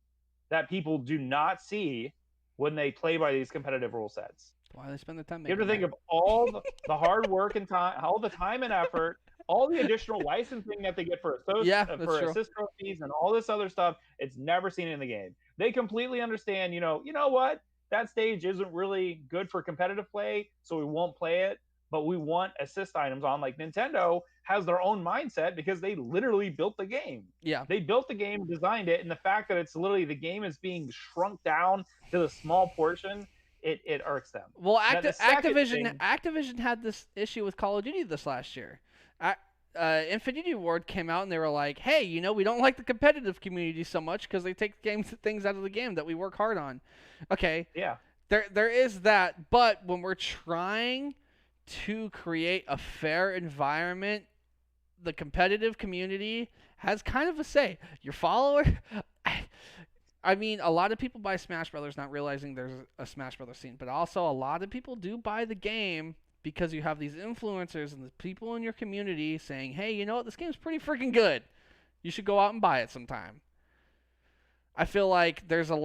that people do not see when they play by these competitive rule sets. Why they spend the time? You have to think of all the hard work and time, all the time and effort, all the additional licensing that they get for assist trophies and all this other stuff. It's never seen in the game. They completely understand, you know what? That stage isn't really good for competitive play, so we won't play it, but we want assist items on. Like, Nintendo has their own mindset because they literally built the game. Yeah. They built the game, designed it, and the fact that it's literally the game is being shrunk down to the small portion, it irks them. Well, Activision had this issue with Call of Duty this last year. Infinity Ward came out and they were like, hey, we don't like the competitive community so much because they take things out of the game that we work hard on. Okay. Yeah. There is that, but when we're trying to create a fair environment, the competitive community has kind of a say. Your follower, I mean, a lot of people buy Smash Brothers not realizing there's a Smash Brothers scene, but also a lot of people do buy the game because you have these influencers and the people in your community saying, hey, you know what, this game's pretty freaking good. You should go out and buy it sometime. I feel like there's a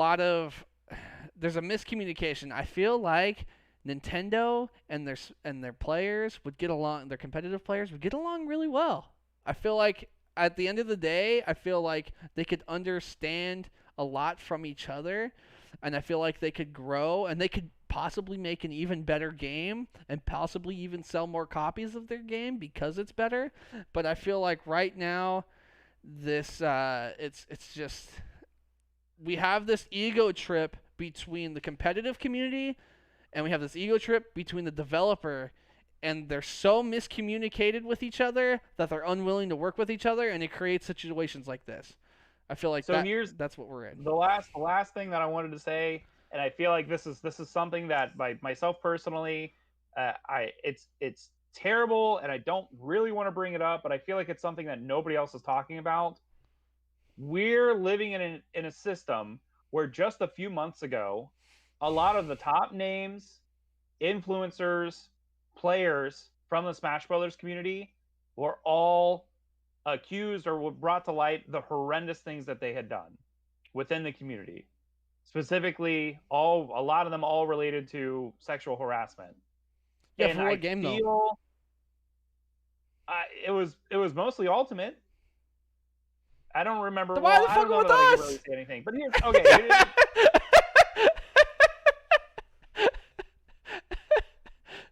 miscommunication. I feel like Nintendo and their players would get along, their competitive players would get along really well. I feel like at the end of the day, I feel like they could understand a lot from each other, and I feel like they could grow and they could possibly make an even better game and possibly even sell more copies of their game because it's better. But I feel like right now this it's just, we have this ego trip between the competitive community and we have this ego trip between the developer, and they're so miscommunicated with each other that they're unwilling to work with each other, and it creates situations like this. I feel like that's what we're in. The last thing that I wanted to say, and I feel like this is something that by myself personally, it's terrible, and I don't really want to bring it up, but I feel like it's something that nobody else is talking about. We're living in a system where just a few months ago, a lot of the top names, influencers, players from the Smash Brothers community were all accused or were brought to light the horrendous things that they had done within the community. Specifically, a lot of them all related to sexual harassment. Yeah, And for what I game though? feel it was mostly Ultimate. I don't remember. Then why Well, the I fuck don't know with that I can us? really say anything. But here's okay.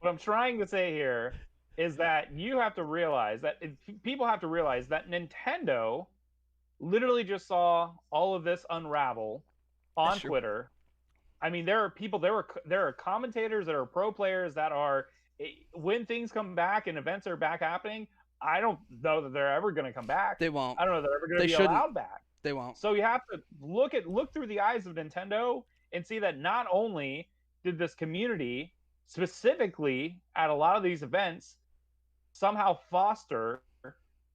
What I'm trying to say here is that you have to realize that people have to realize that Nintendo literally just saw all of this unravel on That's true. Twitter. I mean, there are people, there are commentators, there are pro players that are, when things come back and events are back happening, I don't know that they're ever going to come back. They won't. I don't know that they're ever going to They be shouldn't. allowed back. They won't. So you have to look through the eyes of Nintendo and see that not only did this community, specifically at a lot of these events, somehow foster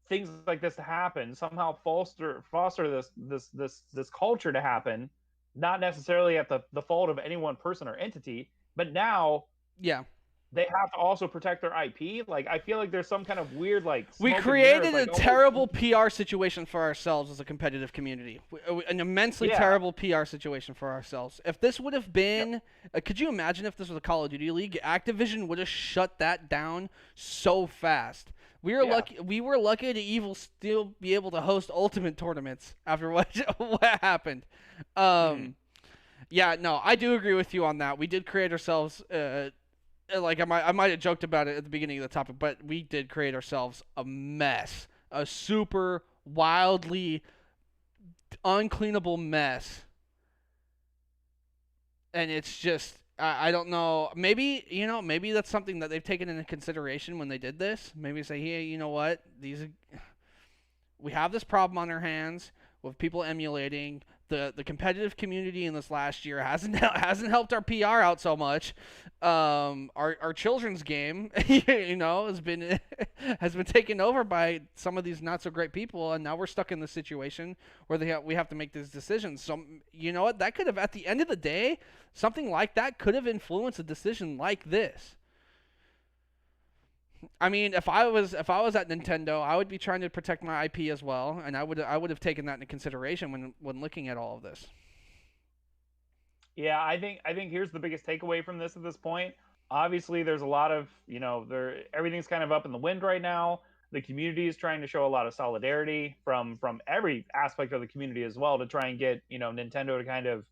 things like this to happen, somehow foster this culture to happen, not necessarily at the fault of any one person or entity, but now Yeah. they have to also protect their IP. Like, I feel like there's some kind of weird, like, We smoke and created mirrors, like, a oh, terrible PR situation for ourselves as a competitive community. An immensely Yeah. terrible PR situation for ourselves. If this would have been, could you imagine if this was a Call of Duty League? Activision would have shut that down so fast. We were Yeah. lucky. We were lucky to even still be able to host Ultimate tournaments after what happened. Yeah, no, I do agree with you on that. We did create ourselves. Like I might have joked about it at the beginning of the topic, but we did create ourselves a mess, a super wildly uncleanable mess. And it's just I don't know. Maybe maybe that's something that they've taken into consideration when they did this. Maybe say, hey, you know what? We have this problem on our hands with people emulating. The competitive community in this last year hasn't helped our PR out so much. Our children's game, has been taken over by some of these not so great people, and now we're stuck in this situation where we have to make these decisions. So you know what? That could have, at the end of the day, something like that could have influenced a decision like this. I mean, if I was at Nintendo, I would be trying to protect my IP as well, and I would have taken that into consideration when looking at all of this. Yeah, I think here's the biggest takeaway from this at this point. Obviously, there's a lot of, everything's kind of up in the wind right now. The community is trying to show a lot of solidarity from every aspect of the community as well to try and get, Nintendo to kind of,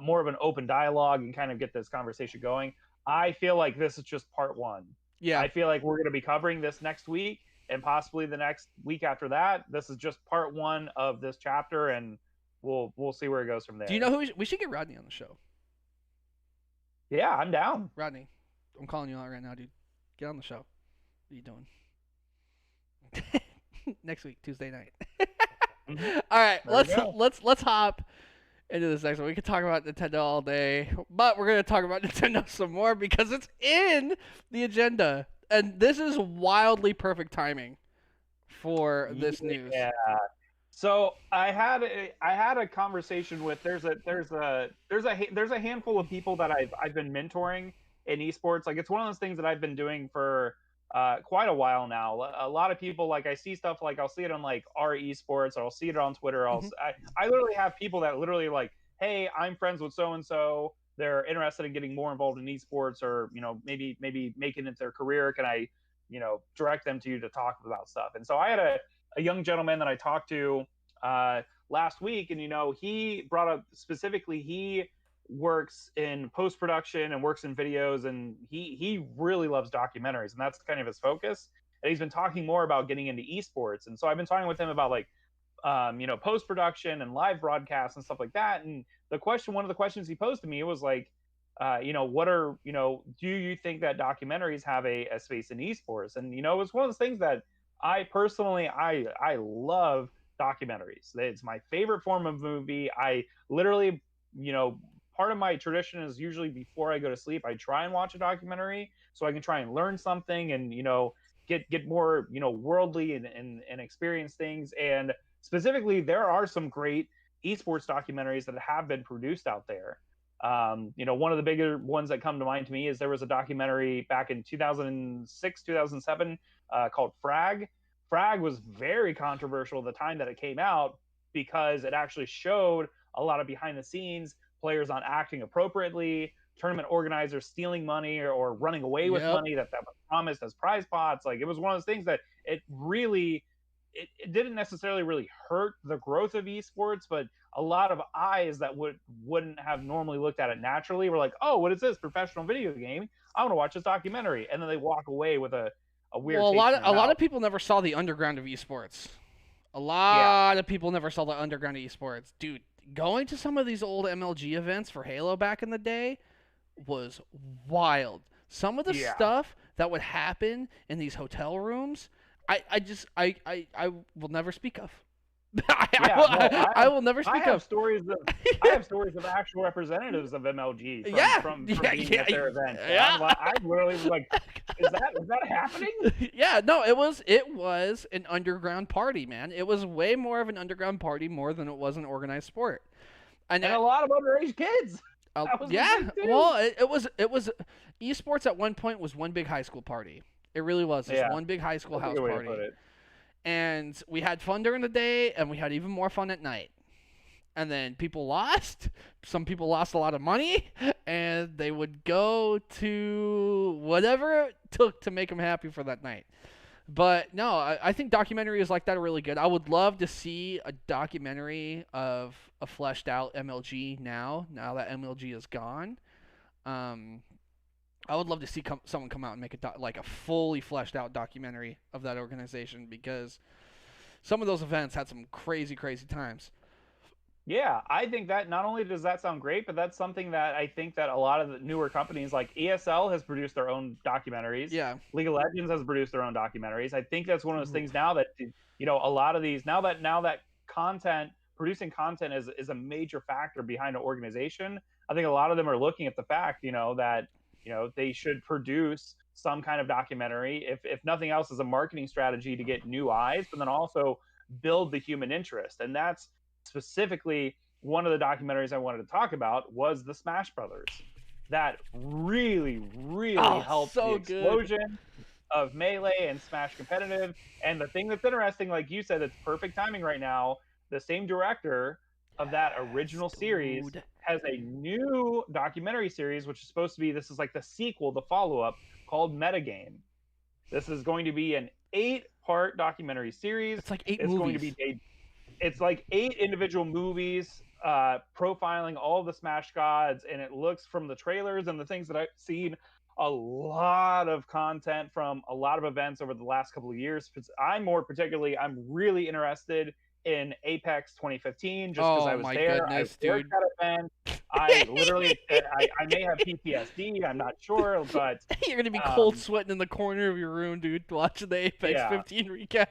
more of an open dialogue and kind of get this conversation going. I feel like this is just part one. Yeah. I feel like we're going to be covering this next week and possibly the next week after that. This is just part one of this chapter, and we'll see where it goes from there. Do you know who we should get Rodney on the show? Yeah, I'm down. Rodney, I'm calling you out right now, dude. Get on the show. What are you doing? Next week, Tuesday night. Mm-hmm. All right, There let's hop into this next one. We could talk about Nintendo all day, but we're going to talk about Nintendo some more because it's in the agenda. And this is wildly perfect timing for this news. Yeah. So I had a conversation with there's a handful of people that I've been mentoring in esports. Like, it's one of those things that I've been doing for quite a while now. A lot of people, like, I see stuff, like, I'll see it on, like, our esports, or I'll see it on Twitter. I literally have people that literally, like, hey, I'm friends with so and so. They're interested in getting more involved in esports, or maybe making it their career. Can I direct them to you to talk about stuff? And so I had a young gentleman that I talked to last week, and he brought up specifically, he works in post-production and works in videos, and he really loves documentaries, and that's kind of his focus. And he's been talking more about getting into esports, and so I've been talking with him about, like, post-production and live broadcasts and stuff like that. And one of the questions he posed to me was like, do you think that documentaries have a space in esports? And it's one of those things that I personally I love documentaries. It's my favorite form of movie. I literally part of my tradition is usually before I go to sleep, I try and watch a documentary so I can try and learn something and, get more, worldly and experience things. And specifically, there are some great esports documentaries that have been produced out there. One of the bigger ones that come to mind to me is there was a documentary back in 2006, 2007 called Frag. Frag was very controversial at the time that it came out because it actually showed a lot of behind the scenes, players not acting appropriately, tournament organizers stealing money or running away with money that was promised as prize pots. Like, it was one of those things that it didn't necessarily really hurt the growth of esports, but a lot of eyes that wouldn't have normally looked at it naturally were like, oh, what is this professional video game? I want to watch this documentary. And then they walk away with a weird Well, taste in their a lot mouth. of people never saw the underground of esports. A lot of people never saw the underground of esports. Dude, going to some of these old MLG events for Halo back in the day was wild. Some of the stuff that would happen in these hotel rooms, I will never speak of. I will never speak of. I have stories of actual representatives of MLG from being at their event. Yeah. I literally was like, is that happening? Yeah, no, it was an underground party, man. It was way more of an underground party more than it was an organized sport. And a lot of underage kids. Well, it was esports at one point was one big high school party. It really was. Just one big high school house party. And we had fun during the day, and we had even more fun at night. And then people lost. Some people lost a lot of money, and they would go to whatever it took to make them happy for that night. But no, I think documentaries like that are really good. I would love to see a documentary of a fleshed out MLG now that MLG is gone. I would love to see someone come out and make a fully fleshed out documentary of that organization, because some of those events had some crazy, crazy times. Yeah, I think that not only does that sound great, but that's something that I think that a lot of the newer companies like ESL has produced their own documentaries. Yeah. League of Legends has produced their own documentaries. I think that's one of those things now that, a lot of these, now that producing content is a major factor behind an organization. I think a lot of them are looking at the fact, that, they should produce some kind of documentary, if nothing else, as a marketing strategy to get new eyes, but then also build the human interest. And that's specifically one of the documentaries I wanted to talk about was the Smash Brothers. That really, really helped the explosion of Melee and Smash Competitive. And the thing that's interesting, like you said, it's perfect timing right now. The same director of that original series has a new documentary series, which is supposed to be, this is like the sequel, the follow-up, called Metagame. This is going to be an 8-part documentary series. It's like 8 movies. It's like 8 individual movies profiling all the Smash gods, and it looks, from the trailers and the things that I've seen, a lot of content from a lot of events over the last couple of years. I'm really interested in Apex 2015 just because I was there. Goodness, I worked at an event. I literally, I may have PTSD. I'm not sure, but you're gonna be cold sweating in the corner of your room, dude, watching the Apex 15 recap.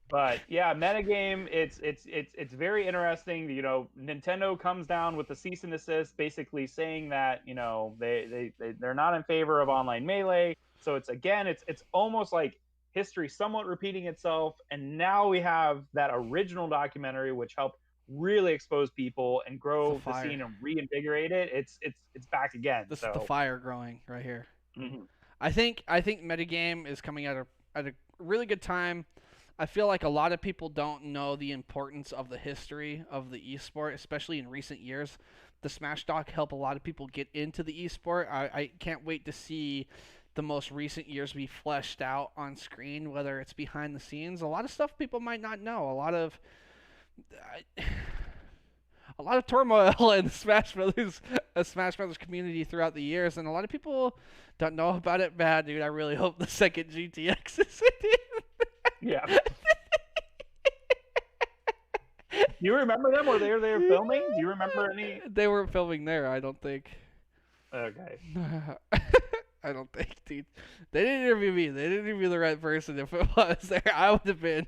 But yeah, Metagame, it's very interesting. Nintendo comes down with a cease and desist, basically saying that they're not in favor of online Melee. So it's almost like history somewhat repeating itself. And now we have that original documentary, which helped really expose people and grow the scene and reinvigorate it. It's back again. This is the fire growing right here. Mm-hmm. I think Metagame is coming at a really good time. I feel like a lot of people don't know the importance of the history of the esport, especially in recent years. The Smash Doc helped a lot of people get into the esport. I can't wait to see the most recent years be fleshed out on screen, whether it's behind the scenes. A lot of stuff people might not know. A lot of turmoil in the Smash Brothers community throughout the years, and a lot of people don't know about it. Bad, dude. I really hope the second GTX is in it. Yeah. Do you remember them? Were they there filming? Do you remember any? They weren't filming there, I don't think. Okay. I don't think, dude. They didn't interview me. They didn't interview the right person. If it was there, I would have been,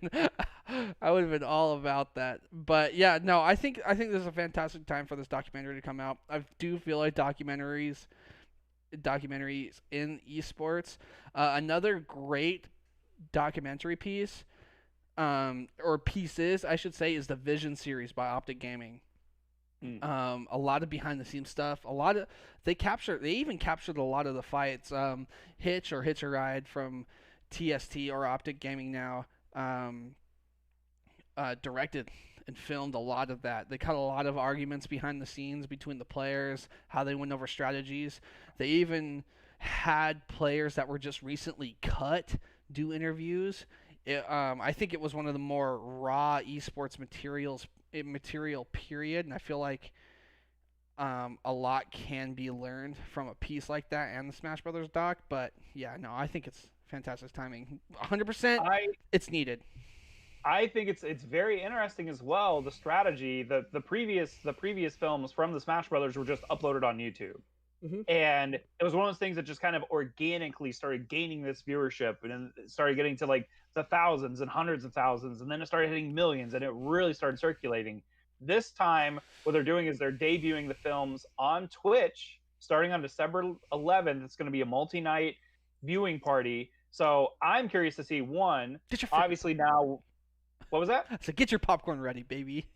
I would have been all about that. But yeah, no, I think this is a fantastic time for this documentary to come out. I do feel like documentaries in esports. Another great documentary piece, or pieces, I should say, is the Vision series by Optic Gaming. A lot of behind the scenes stuff. A lot of they even captured a lot of the fights. Hitch or Hitch a Ride from TST or Optic Gaming now directed and filmed a lot of that. They cut a lot of arguments behind the scenes between the players, how they went over strategies. They even had players that were just recently cut do interviews. I think it was one of the more raw esports material period, and I feel like a lot can be learned from a piece like that and the Smash Brothers doc. But yeah, no, I think it's fantastic timing. 100%, it's needed. I think it's very interesting as well. The strategy, the previous films from the Smash Brothers were just uploaded on YouTube. And it was one of those things that just kind of organically started gaining this viewership, and then it started getting to like the thousands and hundreds of thousands, and then it started hitting millions, and it really started circulating. This time, what they're doing is they're debuting the films on Twitch starting on December 11th. It's going to be a multi-night viewing party. So I'm curious to see one. Obviously now, what was that? So get your popcorn ready, baby.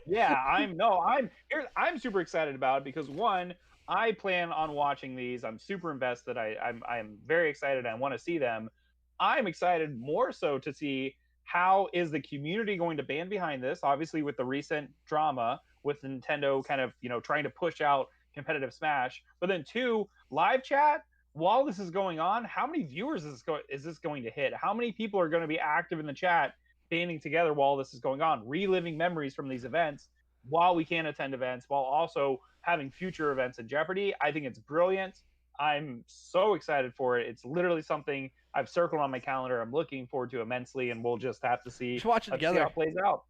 Yeah, I'm super excited about it because one, I plan on watching these. I'm super invested. I'm very excited. I want to see them. I'm excited more so to see how is the community going to band behind this. Obviously, with the recent drama with Nintendo, kind of trying to push out competitive Smash. But then two, live chat. While this is going on, how many viewers is this going to hit? How many people are going to be active in the chat, banding together while this is going on, reliving memories from these events while we can attend events, while also having future events in jeopardy? I think it's brilliant. I'm so excited for it. It's literally something I've circled on my calendar. I'm looking forward to immensely, and we'll just have to see, watch it together. See how it plays out.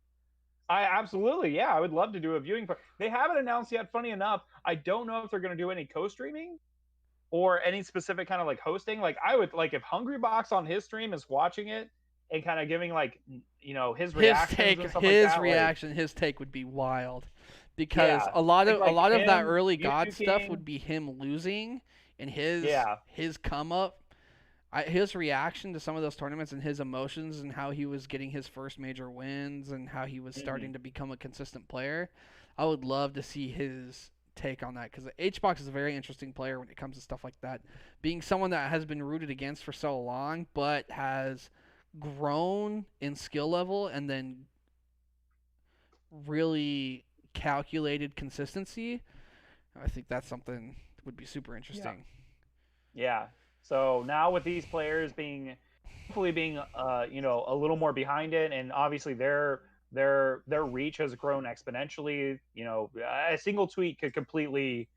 I absolutely, yeah, I would love to do a viewing. They haven't announced yet. Funny enough, I don't know if they're going to do any co-streaming or any specific kind of like hosting. Like I would like if Hungrybox on his stream is watching it and kind of giving like his reaction, his take would be wild. Because a lot of that early God stuff would be him losing and his come up, his reaction to some of those tournaments and his emotions and how he was getting his first major wins and how he was starting to become a consistent player. I would love to see his take on that because HBox is a very interesting player when it comes to stuff like that. Being someone that has been rooted against for so long but has grown in skill level and then really calculated consistency, I think that's something that would be super interesting. Yeah. So now with these players hopefully being a little more behind it, and obviously their reach has grown exponentially. A single tweet could completely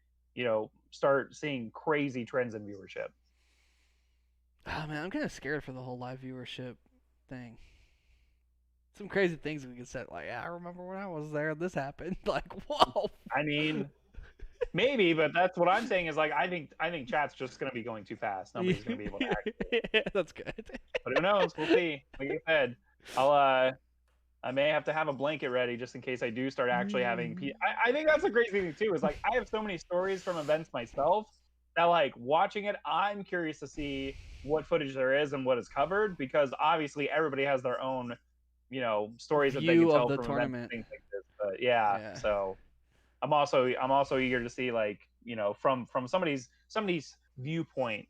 start seeing crazy trends in viewership. Oh man, I'm kind of scared for the whole live viewership thing. Some crazy things we could say, like, I remember when I was there, this happened. Like, whoa. I mean, maybe, but that's what I'm saying is like I think chat's just gonna be going too fast. Nobody's gonna be able to act. That's good. But who knows? We'll see. Like you said, I may have to have a blanket ready just in case I do start actually having. I think that's a crazy thing too. Is like I have so many stories from events myself that like watching it, I'm curious to see what footage there is and what is covered because obviously everybody has their own stories that they can tell from the tournament. Things like this. But yeah, so I'm also eager to see like from somebody's viewpoint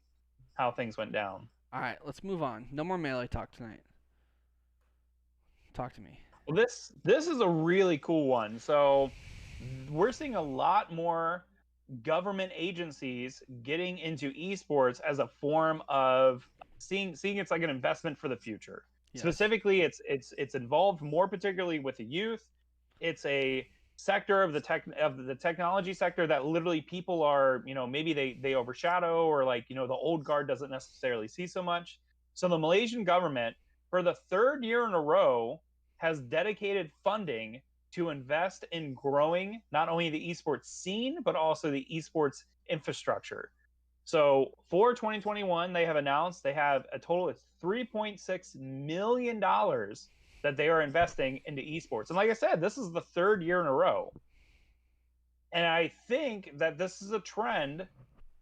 how things went down. All right, let's move on. No more Melee talk tonight. Talk to me. Well, this is a really cool one. So we're seeing a lot more government agencies getting into esports as a form of seeing it's like an investment for the future. Yes. Specifically, it's involved more particularly with the youth. It's a sector of the technology sector that literally people are maybe they overshadow or like the old guard doesn't necessarily see so much. So the Malaysian government for the third year in a row has dedicated funding to invest in growing not only the esports scene but also the esports infrastructure. So for 2021, they have announced they have a total of $3.6 million that they are investing into esports. And like I said, this is the third year in a row. And I think that this is a trend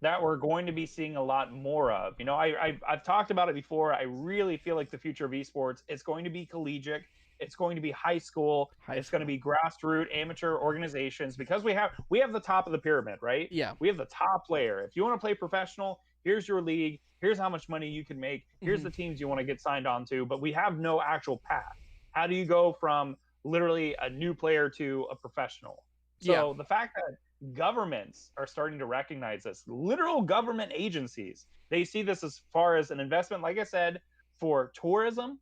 that we're going to be seeing a lot more of. You know, I've talked about it before. I really feel like the future of esports, it's going to be collegiate. It's going to be high school. It's going to be grassroots amateur organizations, because we have the top of the pyramid, right? Yeah. We have the top layer. If you want to play professional, here's your league. Here's how much money you can make. Here's the teams you want to get signed on to. But we have no actual path. How do you go from literally a new player to a professional? So the fact that governments are starting to recognize this, literal government agencies, they see this as far as an investment, like I said, for tourism.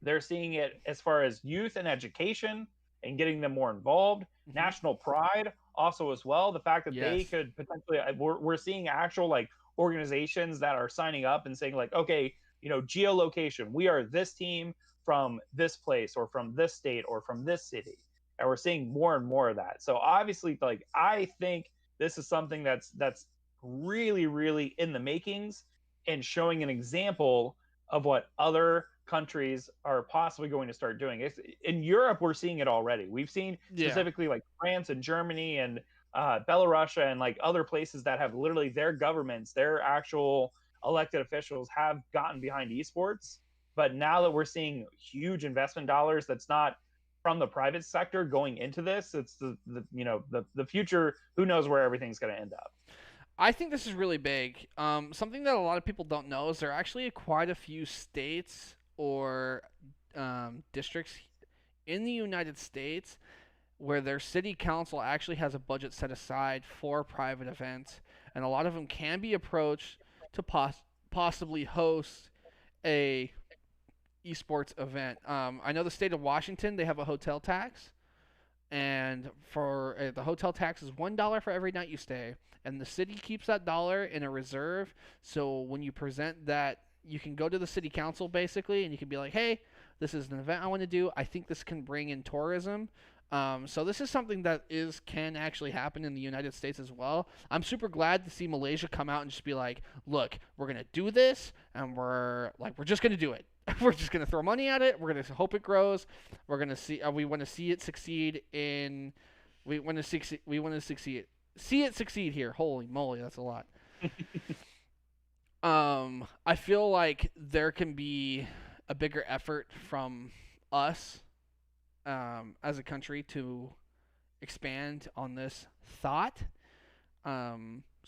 They're seeing it as far as youth and education and getting them more involved. National pride also as well. The fact that they could potentially, we're seeing actual like organizations that are signing up and saying like, okay, you know, geolocation, we are this team from this place or from this state or from this city. And we're seeing more and more of that. So obviously, like, I think this is something that's really, really in the makings and showing an example of what other countries are possibly going to start doing. In Europe, we're seeing it already. We've seen specifically like France and Germany and Belarus and like other places that have literally their governments, their actual elected officials have gotten behind esports. But now that we're seeing huge investment dollars, that's not from the private sector going into this, it's the future. Who knows where everything's going to end up? I think this is really big. Something that a lot of people don't know is there are actually quite a few states or districts in the United States where their city council actually has a budget set aside for private events, and a lot of them can be approached to possibly host a esports event. I know the state of Washington, they have a hotel tax, and for the hotel tax is $1 for every night you stay, and the city keeps that dollar in a reserve. So when you present that, you can go to the city council basically, and you can be like, "Hey, this is an event I want to do. I think this can bring in tourism." So this is something that can actually happen in the United States as well. I'm super glad to see Malaysia come out and just be like, "Look, we're gonna do this, and we're just gonna do it. We're just gonna throw money at it. We're gonna hope it grows. We're gonna see. We want to see it succeed in. We want to succeed. We want to succeed. See it succeed here. Holy moly, that's a lot." I feel like there can be a bigger effort from us as a country to expand on this thought.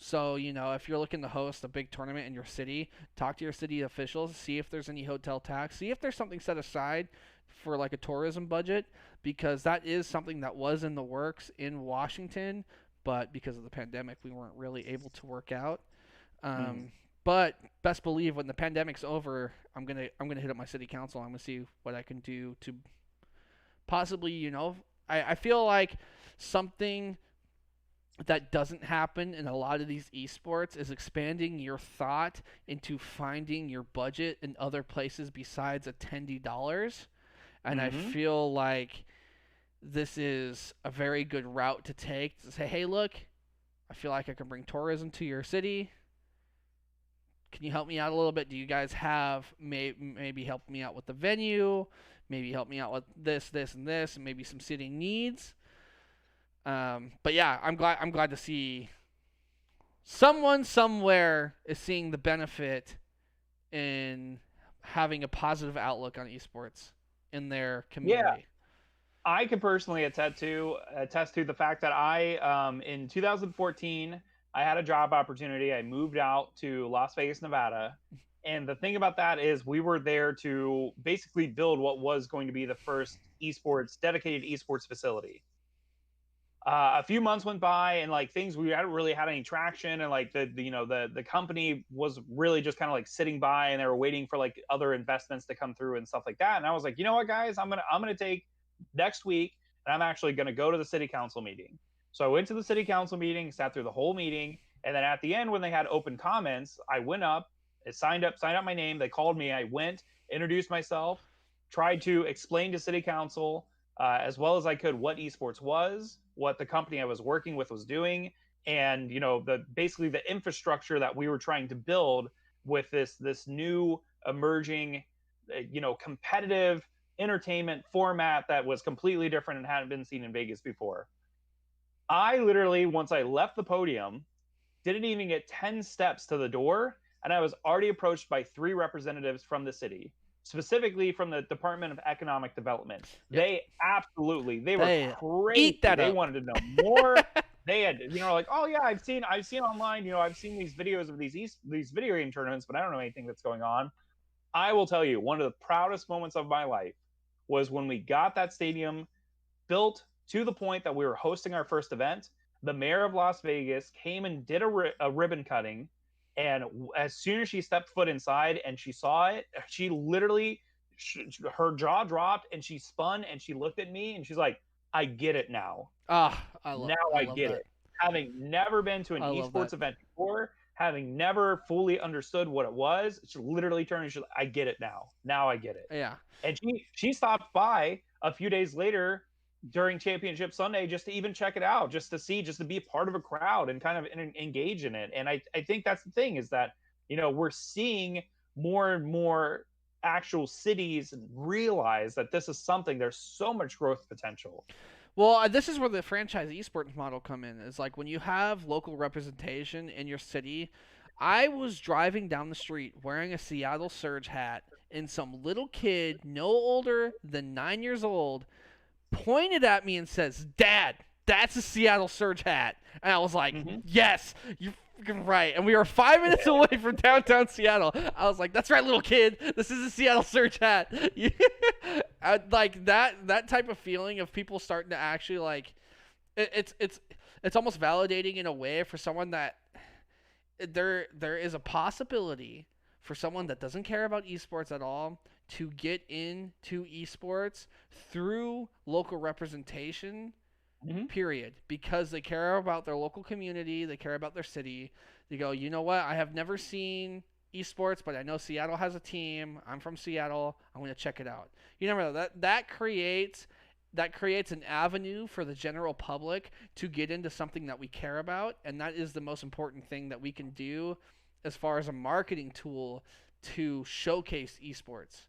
So, if you're looking to host a big tournament in your city, talk to your city officials, see if there's any hotel tax, see if there's something set aside for like a tourism budget, because that is something that was in the works in Washington, but because of the pandemic, we weren't really able to work out. But best believe when the pandemic's over, I'm gonna hit up my city council. I'm gonna see what I can do to possibly, I feel like something that doesn't happen in a lot of these esports is expanding your thought into finding your budget in other places besides attendee dollars. And I feel like this is a very good route to take to say, hey, look, I feel like I can bring tourism to your city. Can you help me out a little bit? Do you guys have maybe help me out with the venue? Maybe help me out with this, and this, and maybe some city needs. But yeah, I'm glad to see someone somewhere is seeing the benefit in having a positive outlook on esports in their community. Yeah. I can personally attest to the fact that I in 2014 I had a job opportunity. I moved out to Las Vegas, Nevada. And the thing about that is we were there to basically build what was going to be the first dedicated esports facility. A few months went by and like we hadn't really had any traction, and like the company was really just kind of like sitting by, and they were waiting for like other investments to come through and stuff like that. And I was like, you know what, guys, I'm gonna take next week, and I'm actually gonna go to the city council meeting. So I went to the city council meeting, sat through the whole meeting, and then at the end when they had open comments, I went up, signed up my name. They called me. I went, introduced myself, tried to explain to city council as well as I could what esports was, what the company I was working with was doing, and basically the infrastructure that we were trying to build with this new emerging competitive entertainment format that was completely different and hadn't been seen in Vegas before. I literally, once I left the podium, didn't even get 10 steps to the door, and I was already approached by 3 representatives from the city, specifically from the Department of Economic Development. Yep. They were crazy. Eat that they up. wanted to know more. They had, like, oh yeah, I've seen online, I've seen these videos of these video game tournaments, but I don't know anything that's going on. I will tell you, one of the proudest moments of my life was when we got that stadium built to the point that we were hosting our first event. The mayor of Las Vegas came and did a ribbon cutting, and as soon as she stepped foot inside and she saw it, she literally, her jaw dropped, and she spun and she looked at me and she's like, I get it now. I get it. Having never been to an esports event before, having never fully understood what it was, she literally turned and she's like, I get it now. Now I get it. Yeah. And she stopped by a few days later during Championship Sunday just to even check it out, just to be a part of a crowd and kind of engage in it. And I think that's the thing, is that, we're seeing more and more actual cities realize that this is something, there's so much growth potential. Well, this is where the franchise esports model come in. Is like when you have local representation in your city. I was driving down the street wearing a Seattle Surge hat, and some little kid, no older than 9 years old, pointed at me and says, Dad, that's a Seattle Surge hat. And I was like, yes, you're freaking right. And we were 5 minutes away from downtown Seattle. I was like, that's right, little kid. This is a Seattle Surge hat. Like that type of feeling of people starting to actually, like, it's almost validating in a way for someone that there is a possibility for someone that doesn't care about esports at all to get into esports through local representation, period, because they care about their local community, they care about their city. They go, you know what, I have never seen esports, but I know Seattle has a team. I'm from Seattle. I'm going to check it out. You never know. That creates an avenue for the general public to get into something that we care about, and that is the most important thing that we can do as far as a marketing tool to showcase esports.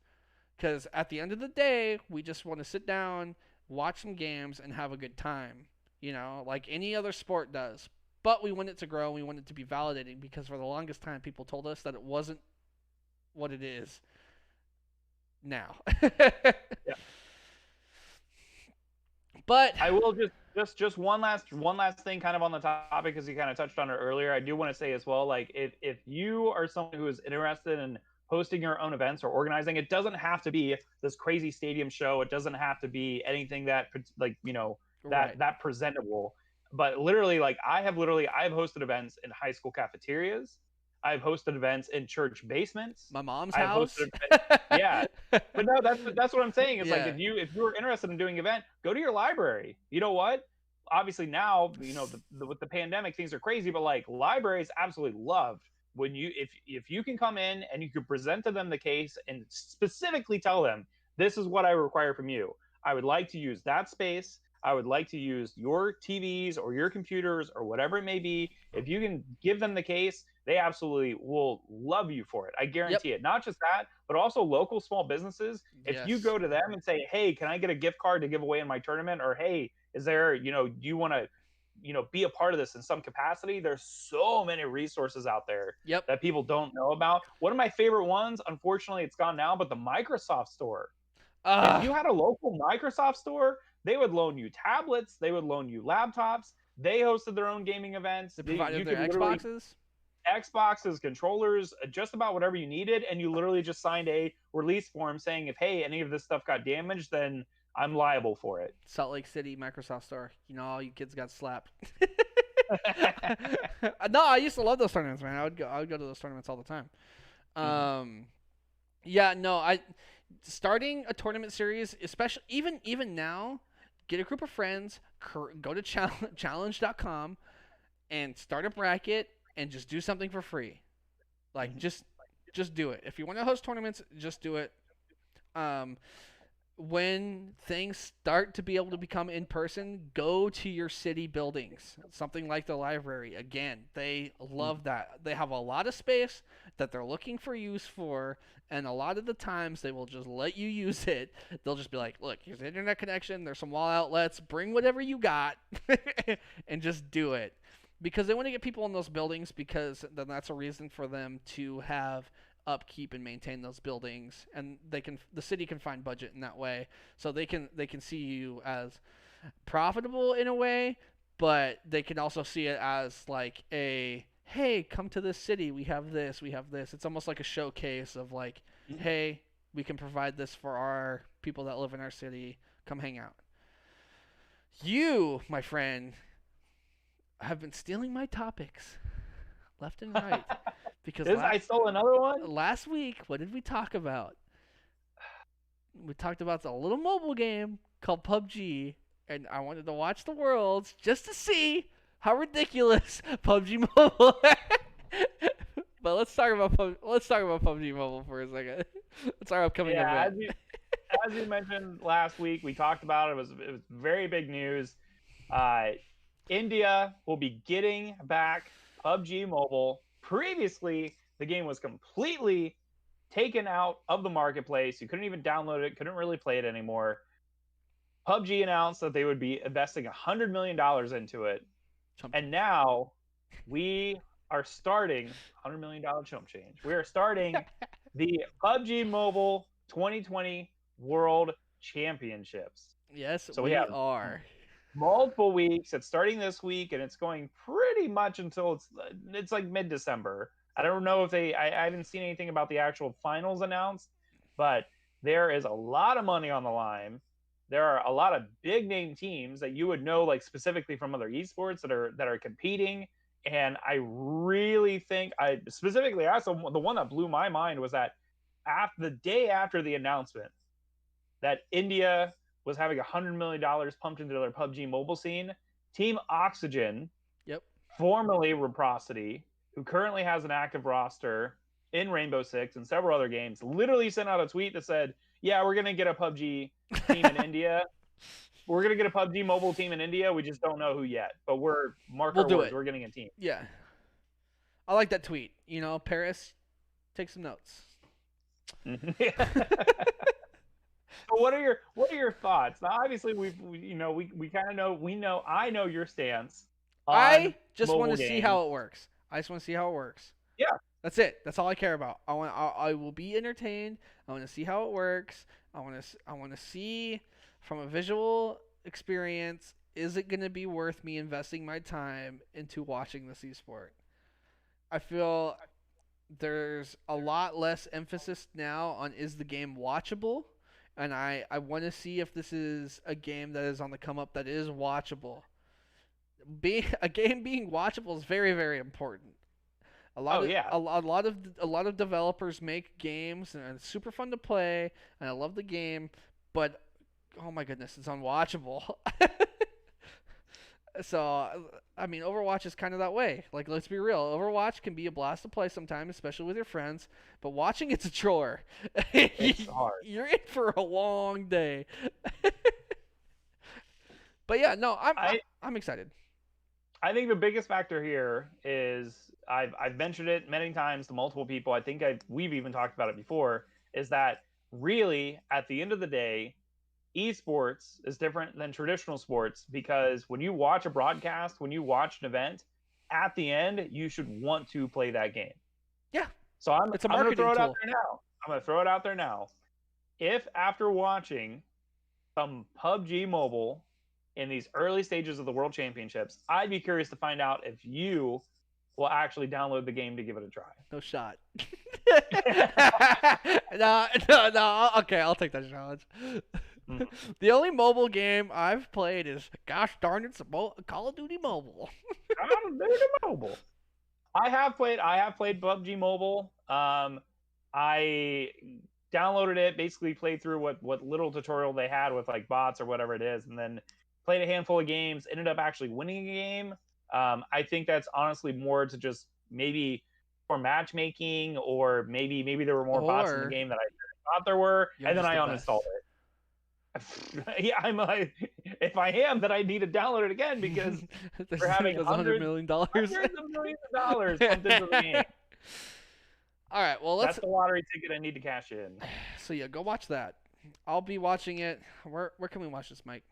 Because at the end of the day, we just want to sit down, watch some games, and have a good time, like any other sport does. But we want it to grow, and we want it to be validating, because for the longest time, people told us that it wasn't what it is now. Yeah. But I will just one last thing kind of on the topic, because you kind of touched on it earlier. I do want to say as well, like, if you are someone who is interested in hosting your own events or organizing, it doesn't have to be this crazy stadium show. It doesn't have to be anything that, like, that presentable. But literally, like, I have hosted events in high school cafeterias. I've hosted events in church basements. My mom's house. Yeah, but no, that's what I'm saying. It's like, if you're interested in doing an event, go to your library. You know what? Obviously now, with the pandemic, things are crazy, but like, libraries absolutely love when if you can come in and you can present to them the case and specifically tell them, this is what I require from you. I would like to use that space. I would like to use your TVs or your computers or whatever it may be. If you can give them the case, they absolutely will love you for it. I guarantee it. Not just that, but also local small businesses. If you go to them and say, hey, can I get a gift card to give away in my tournament? Or, hey, is there, do you want to, be a part of this in some capacity? There's so many resources out there that people don't know about. One of my favorite ones, unfortunately, it's gone now, but the Microsoft Store. If you had a local Microsoft store, they would loan you tablets. They would loan you laptops. They hosted their own gaming events. They provided their Xboxes, controllers, just about whatever you needed. And you literally just signed a release form saying, if, hey, any of this stuff got damaged, then I'm liable for it. Salt Lake City Microsoft Store. All you kids got slapped. No, I used to love those tournaments, man. I would go to those tournaments all the time. Starting a tournament series, especially even now, get a group of friends, go to challenge.com and start a bracket and just do something for free. Like, just do it. If you want to host tournaments, just do it. when things start to be able to become in person, go to your city buildings. Something like the library. Again, they love that. They have a lot of space that they're looking for use for, and a lot of the times they will just let you use it. They'll just be like, look, here's the internet connection, there's some wall outlets, bring whatever you got, and just do it. Because they want to get people in those buildings, because then that's a reason for them to have upkeep and maintain those buildings, and the city can find budget in that way, so they can see you as profitable in a way, but they can also see it as like a, hey, come to this city, we have this. It's almost like a showcase of like, hey, we can provide this for our people that live in our city, come hang out. You, my friend, have been stealing my topics left and right. Because I stole another one? Last week, what did we talk about? We talked about a little mobile game called PUBG, and I wanted to watch the Worlds just to see how ridiculous PUBG Mobile. But let's talk about PUBG Mobile for a second. It's our upcoming event. As you mentioned last week, we talked about it. It was very big news. India will be getting back PUBG Mobile. Previously, the game was completely taken out of the marketplace. You couldn't even download it, couldn't really play it anymore. PUBG announced that they would be investing $100 million into it. And now we are starting $100 million chump change. We are starting the PUBG Mobile 2020 World Championships. Yes, so we are. Multiple weeks. It's starting this week, and it's going pretty much until it's like mid-December. I don't know if I haven't seen anything about the actual finals announced, but there is a lot of money on the line. There are a lot of big name teams that you would know, like specifically from other esports that are competing. And I really think the one that blew my mind was that the day after the announcement that India was having $100 million pumped into their PUBG mobile scene, Team Oxygen, formerly Reciprocity, who currently has an active roster in Rainbow Six and several other games, literally sent out a tweet that said, yeah, we're going to get a PUBG team in India. We're going to get a PUBG mobile team in India. We just don't know who yet. But we're getting a team. Yeah. I like that tweet. Paris, take some notes. So what are your thoughts? Now, obviously, we kind of know. I know your stance. I just want to see how it works. Yeah, that's it. That's all I care about. I will be entertained. I want to see how it works. I want to see from a visual experience. Is it going to be worth me investing my time into watching this esport? I feel there's a lot less emphasis now on is the game watchable. And I want to see if this is a game that is on the come up that is watchable. A game being watchable is very, very important. A lot of developers make games and it's super fun to play and I love the game, but oh my goodness, it's unwatchable. So, I mean, Overwatch is kind of that way. Like, let's be real. Overwatch can be a blast to play sometimes, especially with your friends. But watching it's a chore. It's hard. You're in for a long day. But yeah, no, I'm excited. I think the biggest factor here is I've mentioned it many times to multiple people. I think we've even talked about it before. Is that really at the end of the day, esports is different than traditional sports because when you watch a broadcast, when you watch an event, at the end, you should want to play that game. Yeah. So I'm going to throw it out there now. If after watching some PUBG Mobile in these early stages of the World Championships, I'd be curious to find out if you will actually download the game to give it a try. No shot. No. Okay, I'll take that challenge. The only mobile game I've played is, gosh darn it, Call of Duty Mobile. Call of Duty Mobile. I have played PUBG Mobile. I downloaded it, basically played through what little tutorial they had with like bots or whatever it is, and then played a handful of games, ended up actually winning a game. I think that's honestly more to just maybe for matchmaking, or maybe there were more bots in the game that I thought there were, and then I uninstalled it. Yeah, I'm like, if I am, then I need to download it again because we're having $100 hundreds million. hundreds of millions of dollars pumped into the game. All right, well, That's the lottery ticket I need to cash in. So yeah, go watch that. I'll be watching it. Where can we watch this, Mike?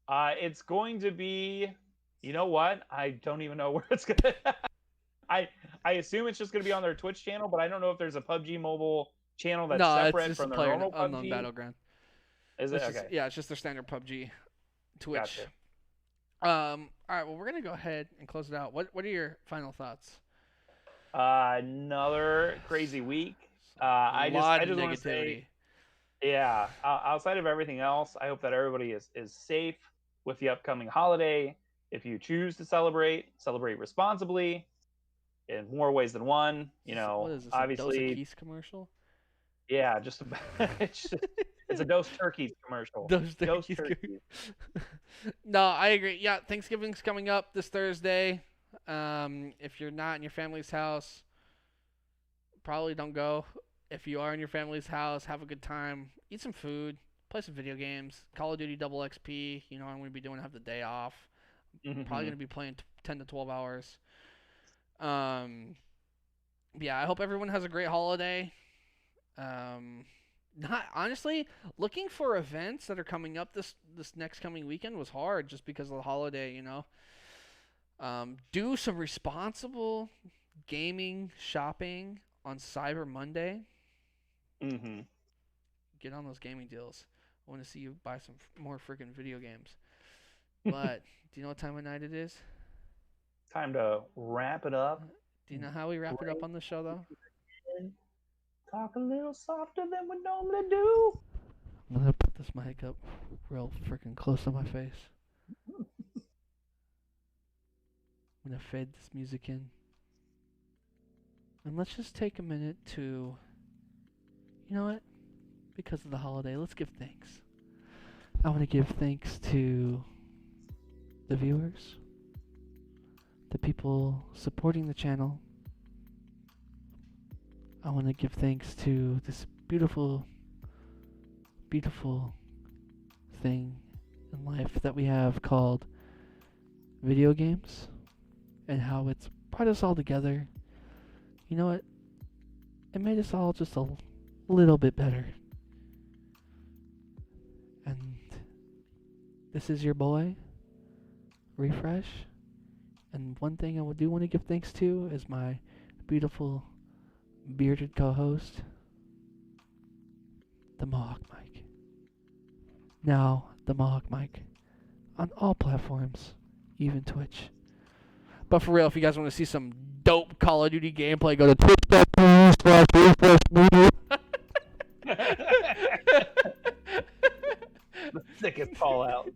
It's going to be, you know what? I don't even know where it's gonna. I assume it's just gonna be on their Twitch channel, but I don't know if there's a PUBG Mobile channel that's separate it's just from their Player normal Unknown PUBG. Battleground. Is it okay? Yeah, it's just their standard PUBG Twitch. Gotcha. All right, well, we're gonna go ahead and close it out. What are your final thoughts? Another crazy week. I just want to say, yeah. Outside of everything else, I hope that everybody is safe with the upcoming holiday. If you choose to celebrate responsibly in more ways than one. You know, what is this, obviously. A Dos Equis commercial? Yeah, it's a Dos Turkeys commercial. Dos Turkeys. No, I agree. Yeah, Thanksgiving's coming up this Thursday. If you're not in your family's house, probably don't go. If you are in your family's house, have a good time. Eat some food. Play some video games. Call of Duty Double XP. You know what I'm going to be doing. Have the day off. Probably going to be playing 10 to 12 hours. Yeah, I hope everyone has a great holiday. Not honestly, looking for events that are coming up this next coming weekend was hard just because of the holiday, you know. Do some responsible gaming shopping on Cyber Monday. Get on those gaming deals. I want to see you buy some more freaking video games. But do you know what time of night it is? Time to wrap it up. Do you know how we wrap it up on the show, though? Talk a little softer than we normally do. I'm going to put this mic up real freaking close to my face. I'm going to fade this music in. And let's just take a minute to, you know what? Because of the holiday, let's give thanks. I want to give thanks to the viewers, the people supporting the channel. I want to give thanks to this beautiful, beautiful thing in life that we have called video games and how it's brought us all together. You know what? It made us all just a little bit better. And this is your boy, Refresh. And one thing I do want to give thanks to is my beautiful bearded co-host, the Mohawkmike. Now, the Mohawkmike on all platforms, even Twitch. But for real, if you guys want to see some dope Call of Duty gameplay, go to twitch.tv/refreshmedia. The sickest call out.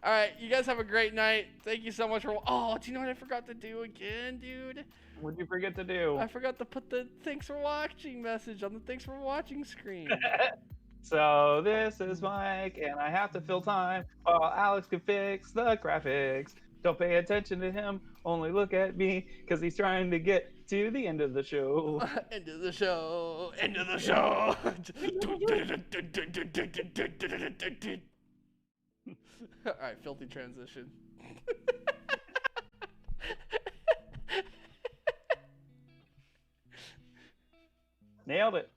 Alright, you guys have a great night. Thank you so much for... Oh, do you know what I forgot to do again, dude? What'd you forget to do? I forgot to put the thanks for watching message on the thanks for watching screen. So this is Mike, and I have to fill time while Alex can fix the graphics. Don't pay attention to him, only look at me, because he's trying to get to the end of the show. End of the show. End of the show. Alright, filthy transition. Nailed it.